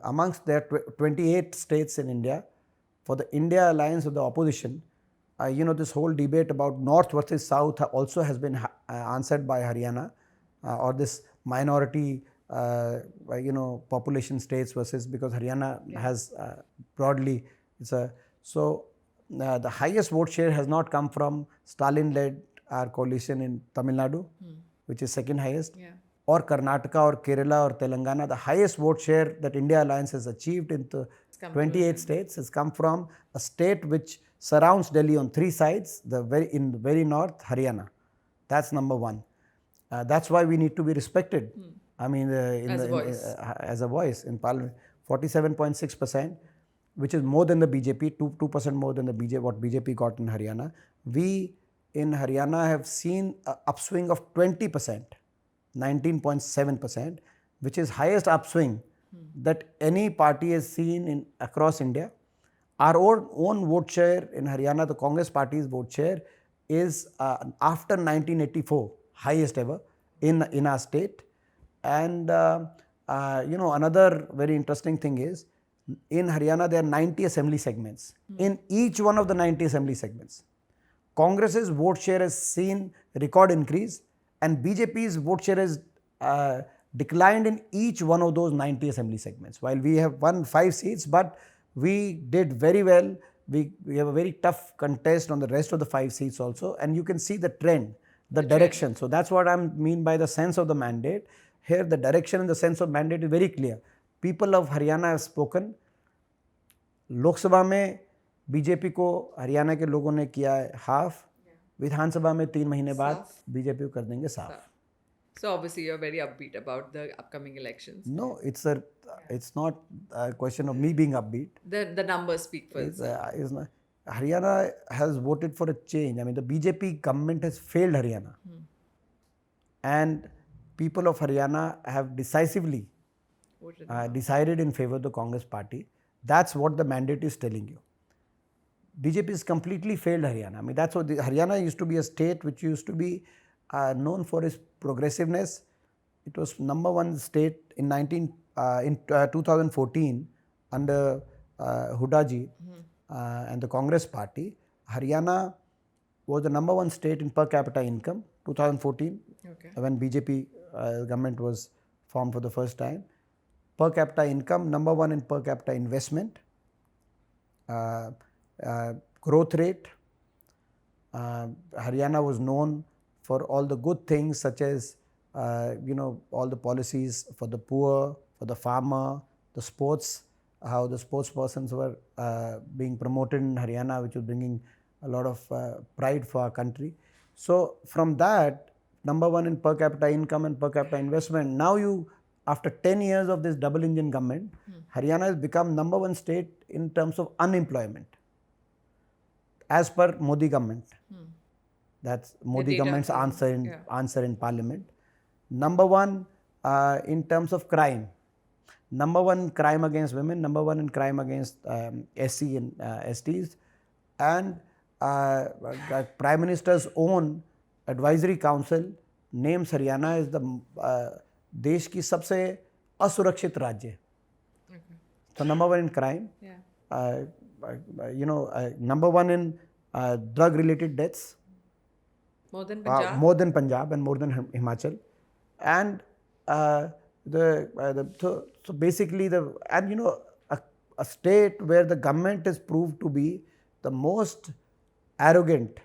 amongst their 28 states in India. For the India alliance of the opposition, this whole debate about North versus South also has been answered by Haryana, or this minority, population states versus, because Haryana has broadly, the highest vote share has not come from Stalin-led our coalition in Tamil Nadu, which is second highest, or Karnataka or Kerala or Telangana. The highest vote share that India Alliance has achieved in the 28 states has come from a state which surrounds Delhi on 3 sides, in the very north, Haryana. That's number one. That's why we need to be respected. I mean, as a voice in Parliament. 47.6%, which is more than the BJP, 2% more than what BJP got in Haryana. We in Haryana have seen an upswing of 20%, 19.7%, which is highest upswing that any party has seen across India. Our own vote share in Haryana, the Congress party's vote share, is after 1984 highest ever in our state. And another very interesting thing is, in Haryana there are 90 assembly segments. In each one of the 90 assembly segments, Congress's vote share has seen record increase, and BJP's vote share has declined in each one of those 90 assembly segments. While we have won 5 seats, but we did very well. We have a very tough contest on the rest of the 5 seats also, and you can see the trend, the direction. So that's what I mean by the sense of the mandate. Here the direction and the sense of mandate is very clear. People of Haryana have spoken. Lok Sabha में BJP को हरियाणा के लोगों ने किया है half, विधानसभा में 3 महीने बाद बीजेपी को कर देंगे साफ. So obviously you're very upbeat about the upcoming elections. No, it's not a question of me being upbeat. The numbers speak for itself. Haryana has voted for a change. I mean, the BJP government has failed Haryana. And people of Haryana have decisively decided in favor of the Congress party. That's what the mandate is telling you. BJP has completely failed Haryana. I mean, that's what Haryana used to be a state which used to be known for its progressiveness. it was number one state in 2014 under Hooda ji and the Congress party. Haryana was the number one state in per capita income 2014 when BJP government was formed for the first time. Per capita income, number one in per capita investment, growth rate. Haryana was known for all the good things such as all the policies for the poor, for the farmer, the sports, how the sports persons were being promoted in Haryana, which was bringing a lot of pride for our country. So from that, number one in per capita income and per capita investment, now after 10 years of this double engine government, Haryana has become number one state in terms of unemployment as per Modi government. That's Modi government's answer in parliament. Number one in terms of crime. Number one in crime against women, number one in crime against SC and STs. And Prime Minister's own advisory council names Haryana as the देश की सबसे असुरक्षित राज्य. So number one in crime, number one in drug related deaths, more than Punjab, and more than Himachal, and so basically a state where the government is proved to be the most arrogant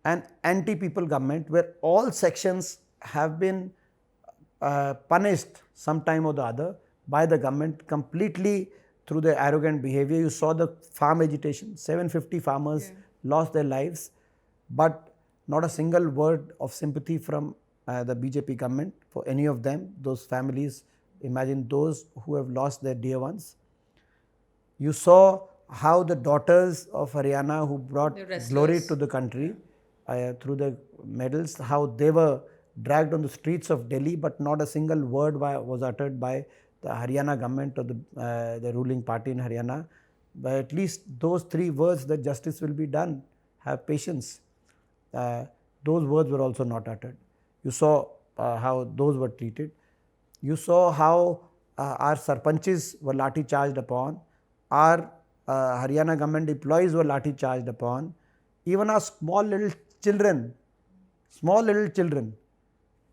and anti-people government, where all sections have been punished sometime or the other by the government completely through their arrogant behavior. You saw the farm agitation, 750 farmers lost their lives, but not a single word of sympathy from the BJP government for any of them, those families. Imagine those who have lost their dear ones. You saw how the daughters of Haryana who brought glory to the country through the medals, how they were dragged on the streets of Delhi, but not a single word was uttered by the Haryana government or the ruling party in Haryana. But at least those three words, that justice will be done, have patience. Those words were also not uttered. You saw how those were treated. You saw how our sarpanches were lathi charged upon. Our Haryana government employees were lathi charged upon. Even our small little children,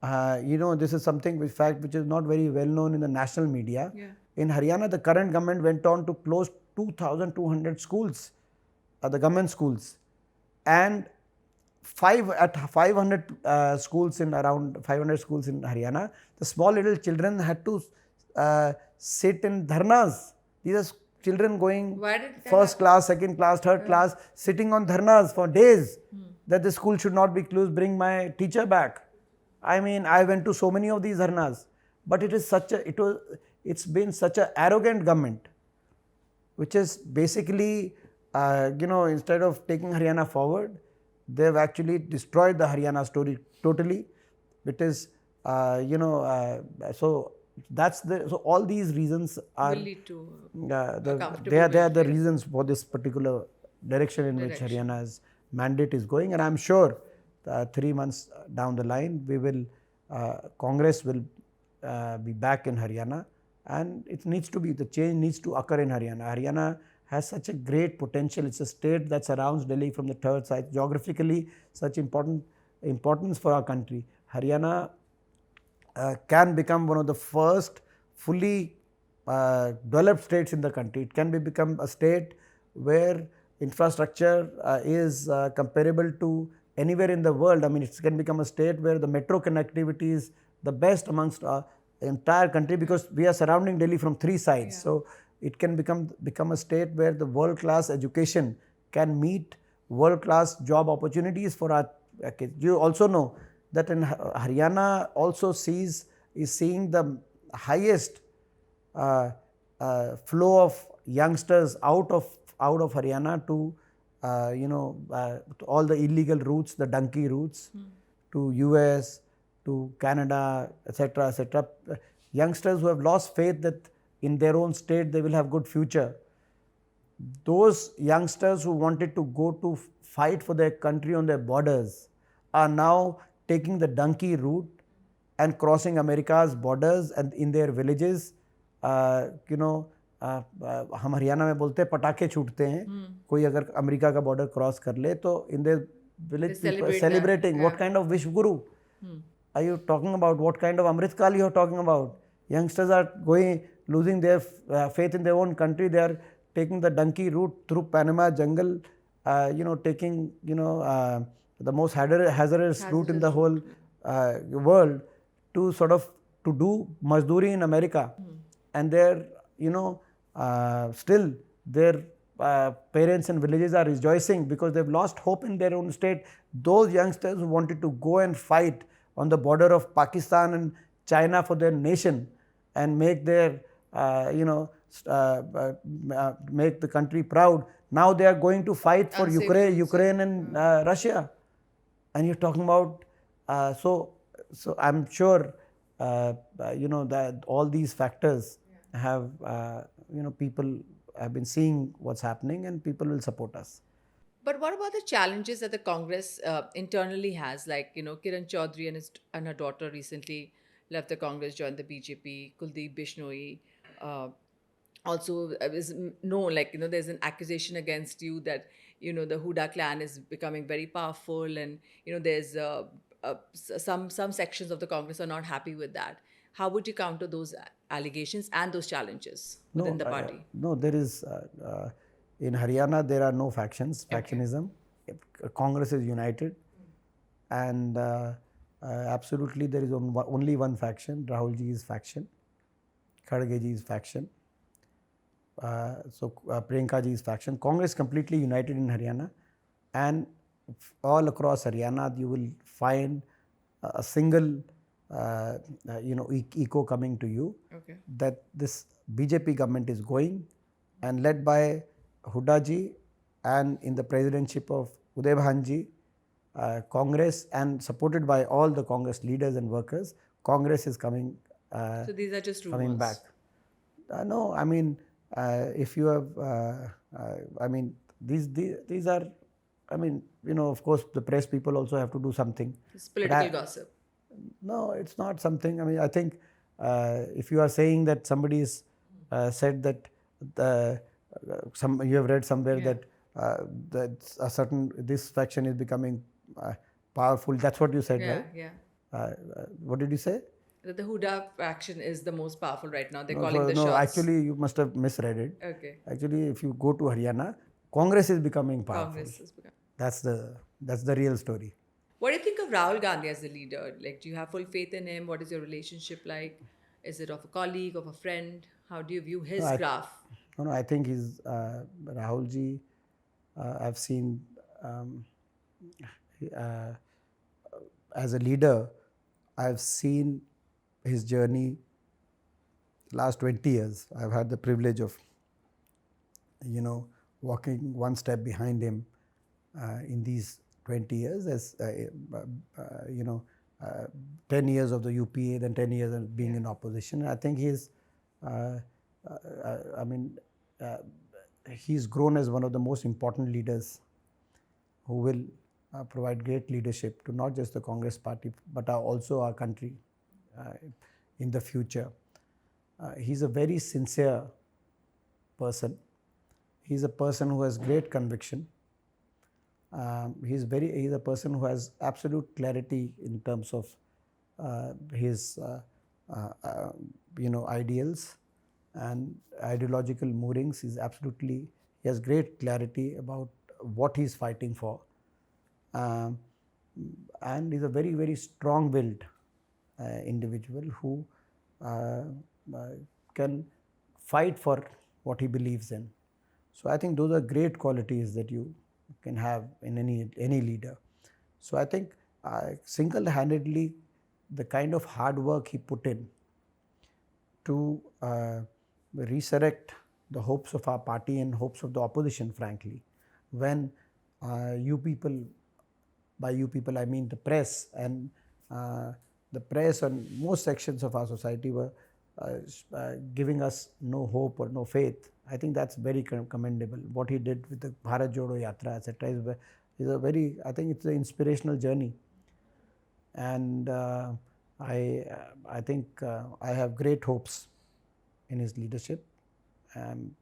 this is something which is not very well known in the national media. In Haryana, the current government went on to close 2,200 schools, the government schools, and 500 schools in Haryana. The small little children had to sit in dharnas. These are children going first class, second class, third class, sitting on dharnas for days. That the school should not be closed, bring my teacher back. I mean, I went to so many of these dharnas, but it's been such an arrogant government, which is basically, instead of taking Haryana forward, they've actually destroyed the Haryana story totally. It is, so all these reasons are will lead to they are the reasons for this particular direction in which Haryana's mandate is going, and I'm sure 3 months down the line, Congress will be back in Haryana, and the change needs to occur in Haryana. Haryana has such a great potential. It's a state that surrounds Delhi from the third side. Geographically, such importance for our country. Haryana can become one of the first fully developed states in the country. It can become a state where infrastructure is comparable to anywhere in the world. I mean, it can become a state where the metro connectivity is the best amongst the entire country, because we are surrounding Delhi from three sides. So it can become a state where the world-class education can meet world-class job opportunities for our kids. You also know that in Haryana also is seeing the highest flow of youngsters out of Haryana to all the illegal routes, the donkey routes, to US, to Canada, etc., etc. Youngsters who have lost faith that in their own state they will have good future. Those youngsters who wanted to go to fight for their country on their borders are now taking the donkey route and crossing America's borders and in their villages, हम हरियाणा में बोलते हैं पटाखे छूटते हैं, कोई अगर America का बॉर्डर क्रॉस कर ले तो in their village They people celebrate celebrating. that, What yeah. kind of wish guru are you talking about? What kind of Amrit Kal you are talking about? Youngsters are losing their faith in their own country. They are taking the donkey route through Panama jungle, taking the most hazardous route in the whole world to sort of to do mazduri in America, and they're still their parents and villages are rejoicing because they've lost hope in their own state. Those youngsters who wanted to go and fight on the border of Pakistan and China for their nation and make their make the country proud. Now they are going to fight for Ukraine and Russia, and you're talking about so I'm sure that all these factors have people have been seeing what's happening, and people will support us. But what about the challenges that the Congress internally has? Like, Kiran Chaudhary and her daughter recently left the Congress, joined the BJP. Kuldeep Bishnoi also is there's an accusation against you that, the Hooda clan is becoming very powerful, and, there's some sections of the Congress are not happy with that. How would you counter those allegations and those challenges within the party? No, there is. In Haryana, there are no factions, factionism. Congress is united, and absolutely there is only one faction, Rahul ji's faction, Kharge ji's faction, Priyanka ji's faction. Congress completely united in Haryana, and all across Haryana you will find a single echo coming to you, that this BJP government is going, and led by Hooda ji, and in the presidentship of Uday Bhan ji, Congress, and supported by all the Congress leaders and workers, Congress is coming. So these are just rumors. Coming back. No, I mean, if you have, I mean, these are, I mean, of course, the press people also have to do something. It's political gossip. No, it's not something. I mean, I think if you are saying that somebody's said that you have read somewhere that a certain this faction is becoming powerful. That's what you said, right? Yeah. What did you say? That the Hooda faction is the most powerful right now. They're calling the shots. No, shots. actually, you must have misread it. Okay. Actually, if you go to Haryana, Congress is becoming powerful. Congress is becoming. That's the real story. What do you think of Rahul Gandhi as a leader? Like, do you have full faith in him? What is your relationship like? Is it of a colleague, of a friend? How do you view his graph? No, I think he's Rahul ji. I've seen as a leader, I've seen his journey last 20 years. I've had the privilege of, walking one step behind him in these 20 years as, 10 years of the UPA, then 10 years of being in opposition. I think he's, he's grown as one of the most important leaders who will provide great leadership to not just the Congress party, but also our country in the future. He's a very sincere person. He's a person who has great conviction. He's a person who has absolute clarity in terms of his ideals and ideological moorings. He has great clarity about what he's fighting for, and he's a very, very strong-willed individual who can fight for what he believes in. So I think those are great qualities that you can have in any leader. So I think single-handedly, the kind of hard work he put in to resurrect the hopes of our party and hopes of the opposition, frankly, when you people, by you people I mean the press, and the press and most sections of our society were giving us no hope or no faith. I think that's very commendable. What he did with the Bharat Jodo Yatra, etc., is a very, I think it's an inspirational journey. And I think I have great hopes in his leadership. I'm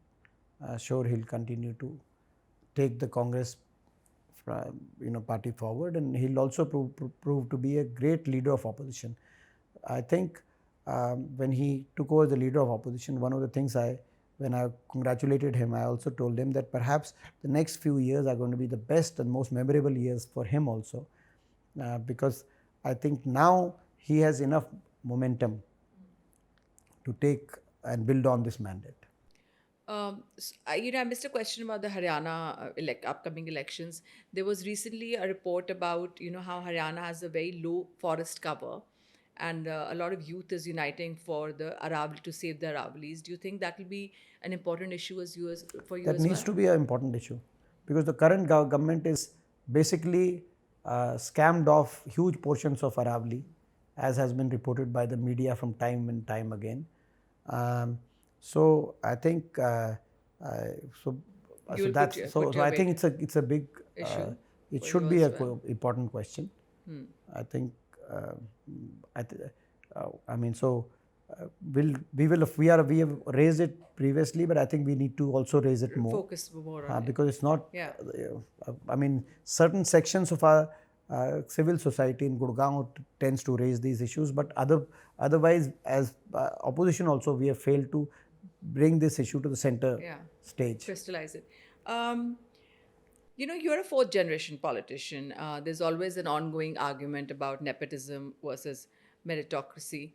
sure he'll continue to take the Congress party forward, and he'll also prove to be a great leader of opposition. I think when he took over the leader of opposition, one of the things when I congratulated him, I also told him that perhaps the next few years are going to be the best and most memorable years for him also, because I think now he has enough momentum to take and build on this mandate. I missed a question about the Haryana upcoming elections. There was recently a report about how Haryana has a very low forest cover, and a lot of youth is uniting for the Aravali to save the Aravalis. Do you think that will be an important issue for you That as needs well? to be an important issue, because the current government is basically scammed off huge portions of Aravali, as has been reported by the media from time and time again. So I think so. You So will that's so. put So your I think weight it's a big issue it for should you be as a well. important question. I think I mean so. We have raised it previously, but I think we need to also raise it more. Focus more on it. Because it's not. Yeah. I mean, certain sections of our civil society in Gurgaon tends to raise these issues, but otherwise, as opposition also, we have failed to bring this issue to the center stage. Crystallize it. You're a fourth generation politician. There's always an ongoing argument about nepotism versus meritocracy.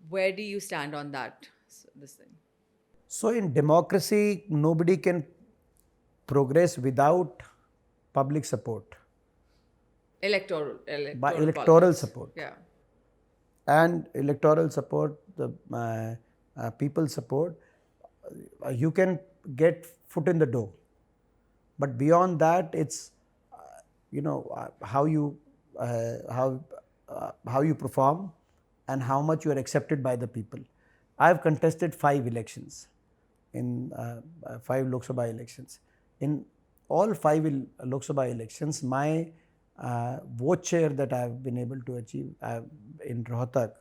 Where do you stand on this thing? So, in democracy, nobody can progress without public support. Electoral Electoral politics. support. Yeah. And electoral support, the people support, you can get foot in the door. But beyond that, it's how you perform and how much you are accepted by the people. I have contested 5 elections in 5 Lok Sabha elections. In all 5 Lok Sabha elections, my vote share that I have been able to achieve in Rohtak,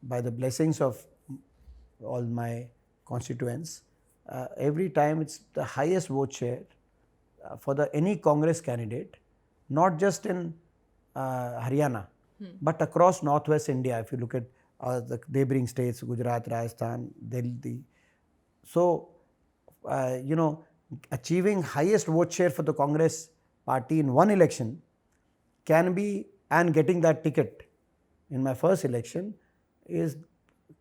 by the blessings of all my constituents, every time it's the highest vote share for any Congress candidate, not just in Haryana, but across northwest India. If you look at the neighboring states, Gujarat, Rajasthan, Delhi. So, achieving highest vote share for the Congress party in one election can be, and getting that ticket in my first election is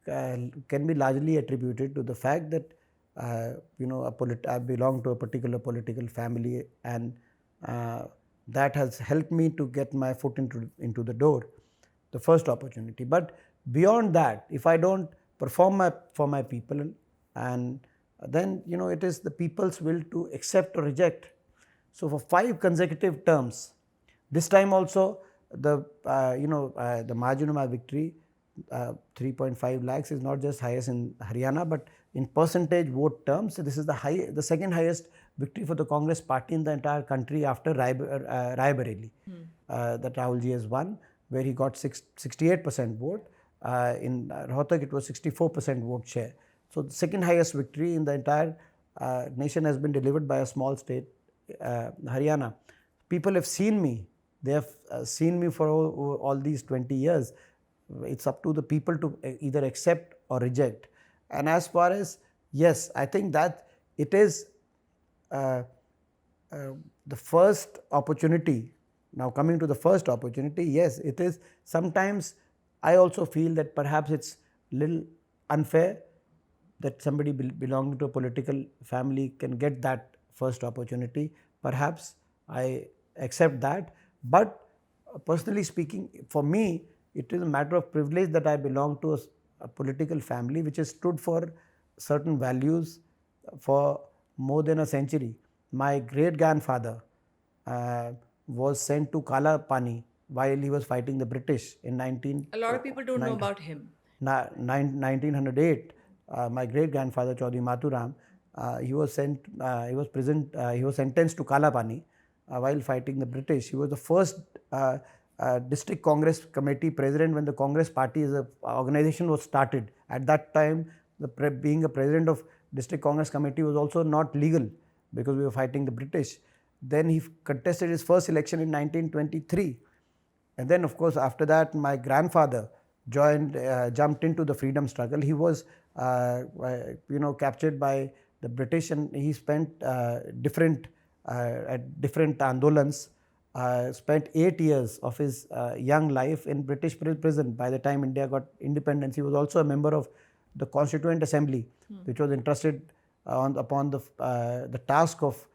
can be largely attributed to the fact that I belong to a particular political family, and that has helped me to get my foot into the door, the first opportunity. But beyond that, if I don't perform for my people, and then it is the people's will to accept or reject. So for 5 consecutive terms, this time also the margin of my victory, 3.5 lakhs, is not just highest in Haryana, but in percentage vote terms, this is the second highest victory for the Congress party in the entire country after Raebareli, that Rahul ji has won, where he got 68% vote. In Rohtak, it was 64% vote share. So the second highest victory in the entire nation has been delivered by a small state, Haryana. People have seen me. They have seen me for all these 20 years. It's up to the people to either accept or reject. And as far as, yes, I think that it is the first opportunity. Now coming to the first opportunity, yes, it is. Sometimes I also feel that perhaps it's a little unfair that somebody belonging to a political family can get that first opportunity. Perhaps I accept that. But personally speaking, for me, it is a matter of privilege that I belong to a political family which has stood for certain values for more than a century. My great-grandfather was sent to Kala Pani while he was fighting the British in A lot of people don't know about him. 1908. My great-grandfather, Chaudhry Mathuram, he was sentenced to Kala Pani while fighting the British. He was the first district Congress committee president when the Congress party as a organization was started. At that time, being a president of district Congress committee was also not legal because we were fighting the British. Then he contested his first election in 1923. And then, of course, after that, my grandfather jumped into the freedom struggle. He was, captured by the British, and he spent at different andolans, spent 8 years of his young life in British prison. By the time India got independence, he was also a member of the Constituent Assembly, which was entrusted upon the task of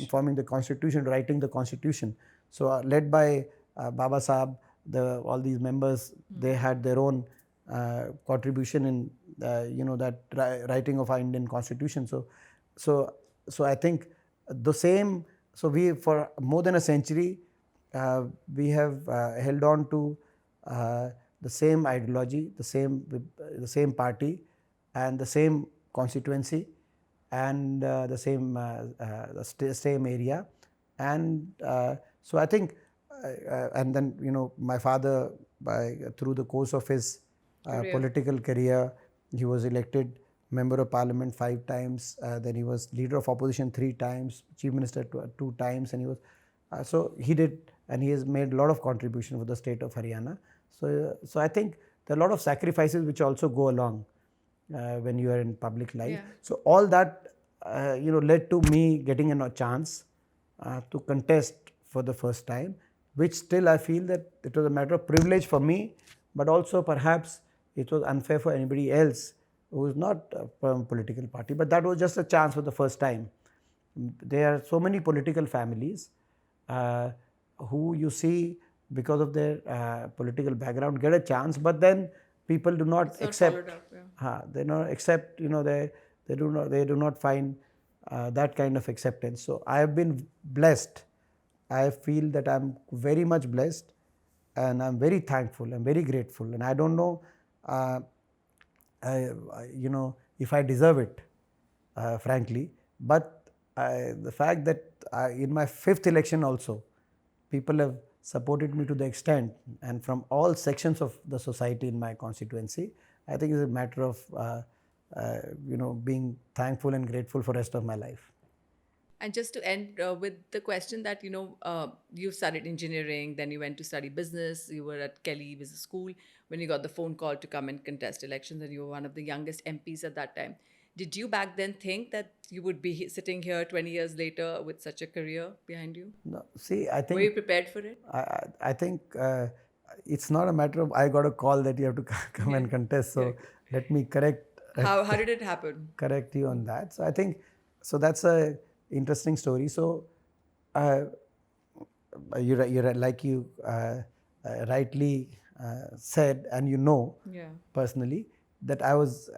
forming the Constitution, writing the Constitution. So led by Baba Sahab, all these members, they had their own contribution in that writing of our Indian Constitution. So I think the same. So we, for more than a century, we have held on to the same ideology, the same party, and the same constituency, and the same area, and so I think, and then my father, through the course of his political career, he was elected member of parliament 5 times. Then he was leader of opposition 3 times, chief minister 2 times, and he was so he did, and he has made a lot of contribution for the state of Haryana. So I think there are a lot of sacrifices which also go along when you are in public life. Yeah. So all that led to me getting a chance to contest for the first time, which still I feel that it was a matter of privilege for me, but also perhaps it was unfair for anybody else who is not from a political party. But that was just a chance for the first time. There are so many political families who you see, because of their political background, get a chance, but then people do not accept. They don't accept. They do not find that kind of acceptance. So I have been blessed. I feel that I'm very much blessed, and I'm very thankful. I'm very grateful, and I don't know, if I deserve it, frankly. But the fact that in my 5th election also, people have supported me to the extent, and from all sections of the society in my constituency, I think it's a matter of being thankful and grateful for the rest of my life. And just to end with the question that, you studied engineering, then you went to study business, you were at Kelly Business School when you got the phone call to come and contest elections, and you were one of the youngest MPs at that time. Did you back then think that you would be sitting here 20 years later with such a career behind you? No, see, I think... Were you prepared for it? I think it's not a matter of I got a call that you have to come and contest. So let me correct... How did it happen? Correct you on that. So I think, so that's a interesting story. So you're like you rightly said, and personally, that I was,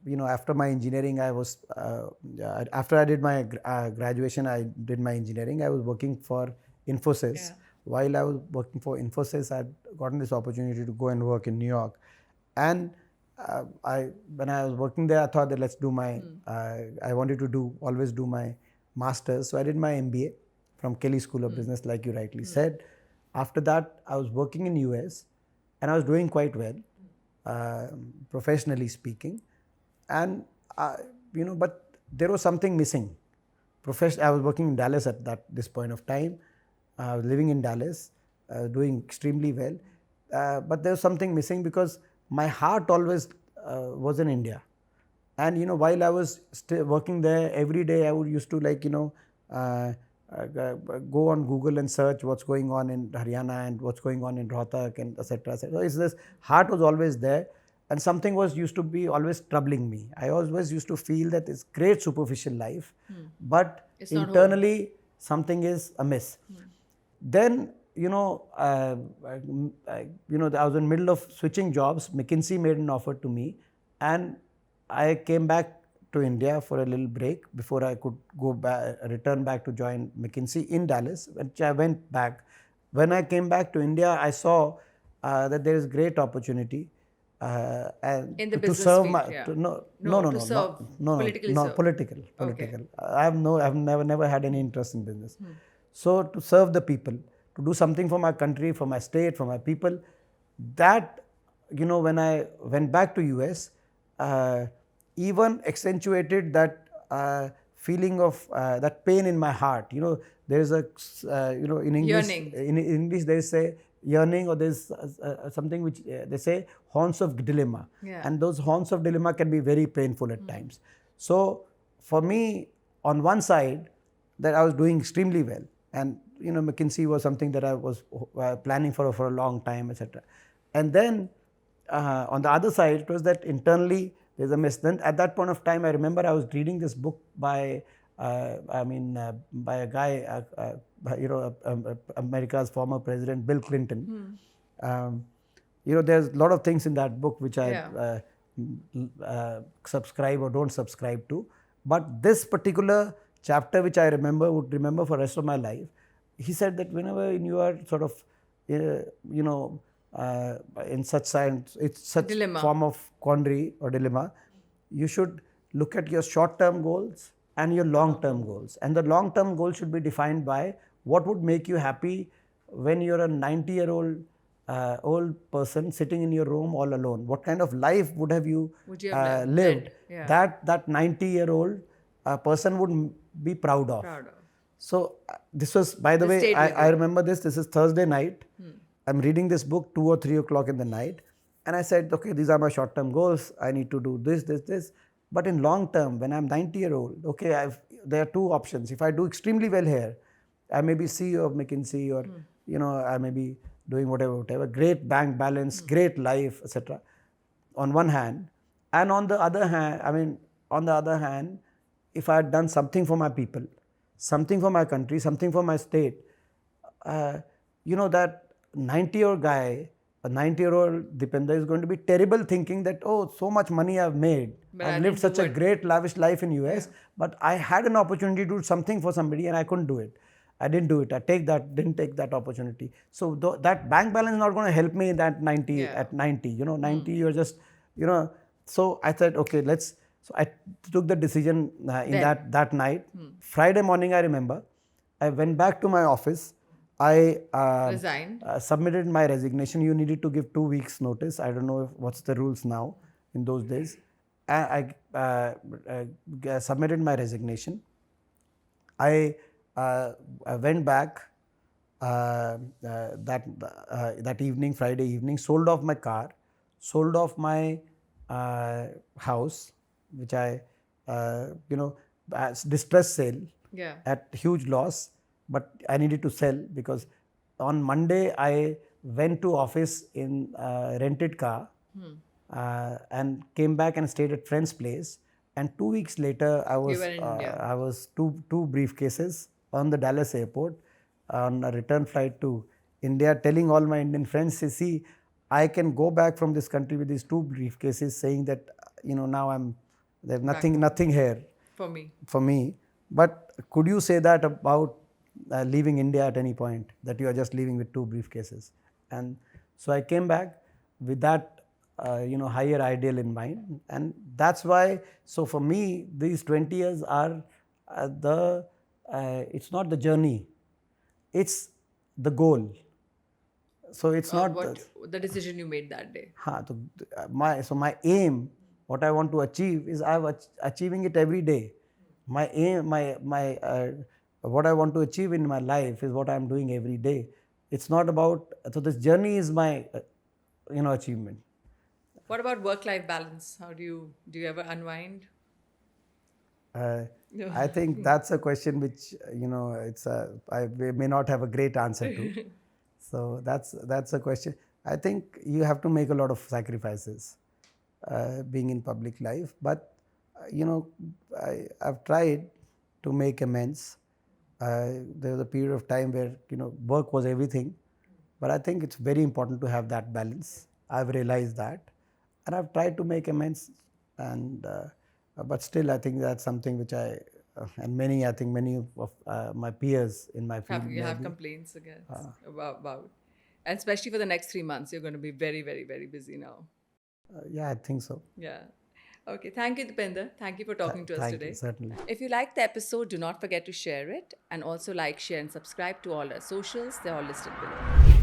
after my engineering, I was, after I did my graduation, I did my engineering, I was working for Infosys. Yeah. While I was working for Infosys, I had gotten this opportunity to go and work in New York. And when I was working there, I thought that let's do my, I wanted to always do my master's. So I did my MBA from Kelly School of Business, like you rightly said. After that, I was working in US, and I was doing quite well, professionally speaking. And, but there was something missing. I was working in Dallas at this point of time. I was living in Dallas, doing extremely well. But there was something missing because my heart always was in India. And, while I was still working there, every day I would used to go on Google and search what's going on in Haryana and what's going on in Rohtak and etc. So this heart was always there, and something used to be always troubling me. I always used to feel that it's great superficial life, but it's internally something is amiss. Then, I was in the middle of switching jobs. McKinsey made an offer to me, and I came back to India for a little break before I could return back to join McKinsey in Dallas, which I went back. When I came back to India, I saw that there is great opportunity and in the to serve field, political. Okay. I've never had any interest in business. So to serve the people, to do something for my country, for my state, for my people. That, when I went back to US, even accentuated that feeling of that pain in my heart. There's a, in English, Yearning. in English they say yearning, or there's something which they say haunts of dilemma. Yeah. And those haunts of dilemma can be very painful at times. So for me, on one side, that I was doing extremely well, and McKinsey was something that I was planning for a long time, etc. And then on the other side, it was that internally there's a mess. Then at that point of time, I remember I was reading this book by by a guy, America's former president, Bill Clinton. There's a lot of things in that book which I subscribe or don't subscribe to. But this particular chapter, which I would remember for the rest of my life, he said that whenever you are sort of, in such science, it's such Dilemma. form of quandary or dilemma, you should look at your short-term goals and your long-term goals. And the long-term goal should be defined by what would make you happy when you're a 90-year-old old person sitting in your room all alone. What kind of life would you have lived? Yeah. That 90-year-old person would be proud of. So this was, by the way, I remember this. This is Thursday night. I'm reading this book 2 or 3 o'clock in the night, and I said, okay, these are my short-term goals. I need to do this. But in long term, when I'm 90-year-old, okay, there are two options. If I do extremely well here, I may be CEO of McKinsey, or I may be doing whatever. Great bank balance, great life, etc. On one hand, and on the other hand, if I had done something for my people, something for my country, something for my state, that 90-year-old guy, a 90-year-old Deepender is going to be terrible thinking that, oh, so much money I've made. I've lived such a great, lavish life in US, but I had an opportunity to do something for somebody and I couldn't do it. I didn't do it. Didn't take that opportunity. So that bank balance is not going to help me at 90. At 90, 90, you're just, So I said, okay, So I took the decision in that night. Friday morning, I remember, I went back to my office. I resigned. Submitted my resignation. You needed to give 2 weeks notice. I don't know what's the rules now in those days. I submitted my resignation. I went back that evening, Friday evening, sold off my car, sold off my house, which I, distress sale at huge loss, but I needed to sell because on Monday I went to office in rented car and came back and stayed at friend's place. And 2 weeks later, I was two briefcases on the Dallas airport on a return flight to India, telling all my Indian friends, see, I can go back from this country with these 2 briefcases, saying that now there's nothing here for me. But could you say that about leaving India at any point, that you are just leaving with 2 briefcases? And so I came back with that higher ideal in mind, and that's why. So for me, these 20 years are it's not the journey, it's the goal. So it's not the decision you made that day. My aim, what I want to achieve, is I'm achieving it every day. My aim, what I want to achieve in my life is what I'm doing every day. It's not about. So this journey is my achievement. What about work-life balance? How do you ever unwind? I think that's a question which I may not have a great answer to. So that's a question. I think you have to make a lot of sacrifices being in public life. But I've tried to make amends. There was a period of time where work was everything, but I think it's very important to have that balance. I've realized that, and I've tried to make amends. And but still, I think that's something which I many of my peers in my field have complaints against about, and especially for the next 3 months, you're going to be very, very, very busy now. Yeah, I think so. Yeah. Okay, thank you, Dipender. Thank you for talking to us Thank today. you, certainly. If you liked the episode, do not forget to share it and also like, share, and subscribe to all our socials. They're all listed below.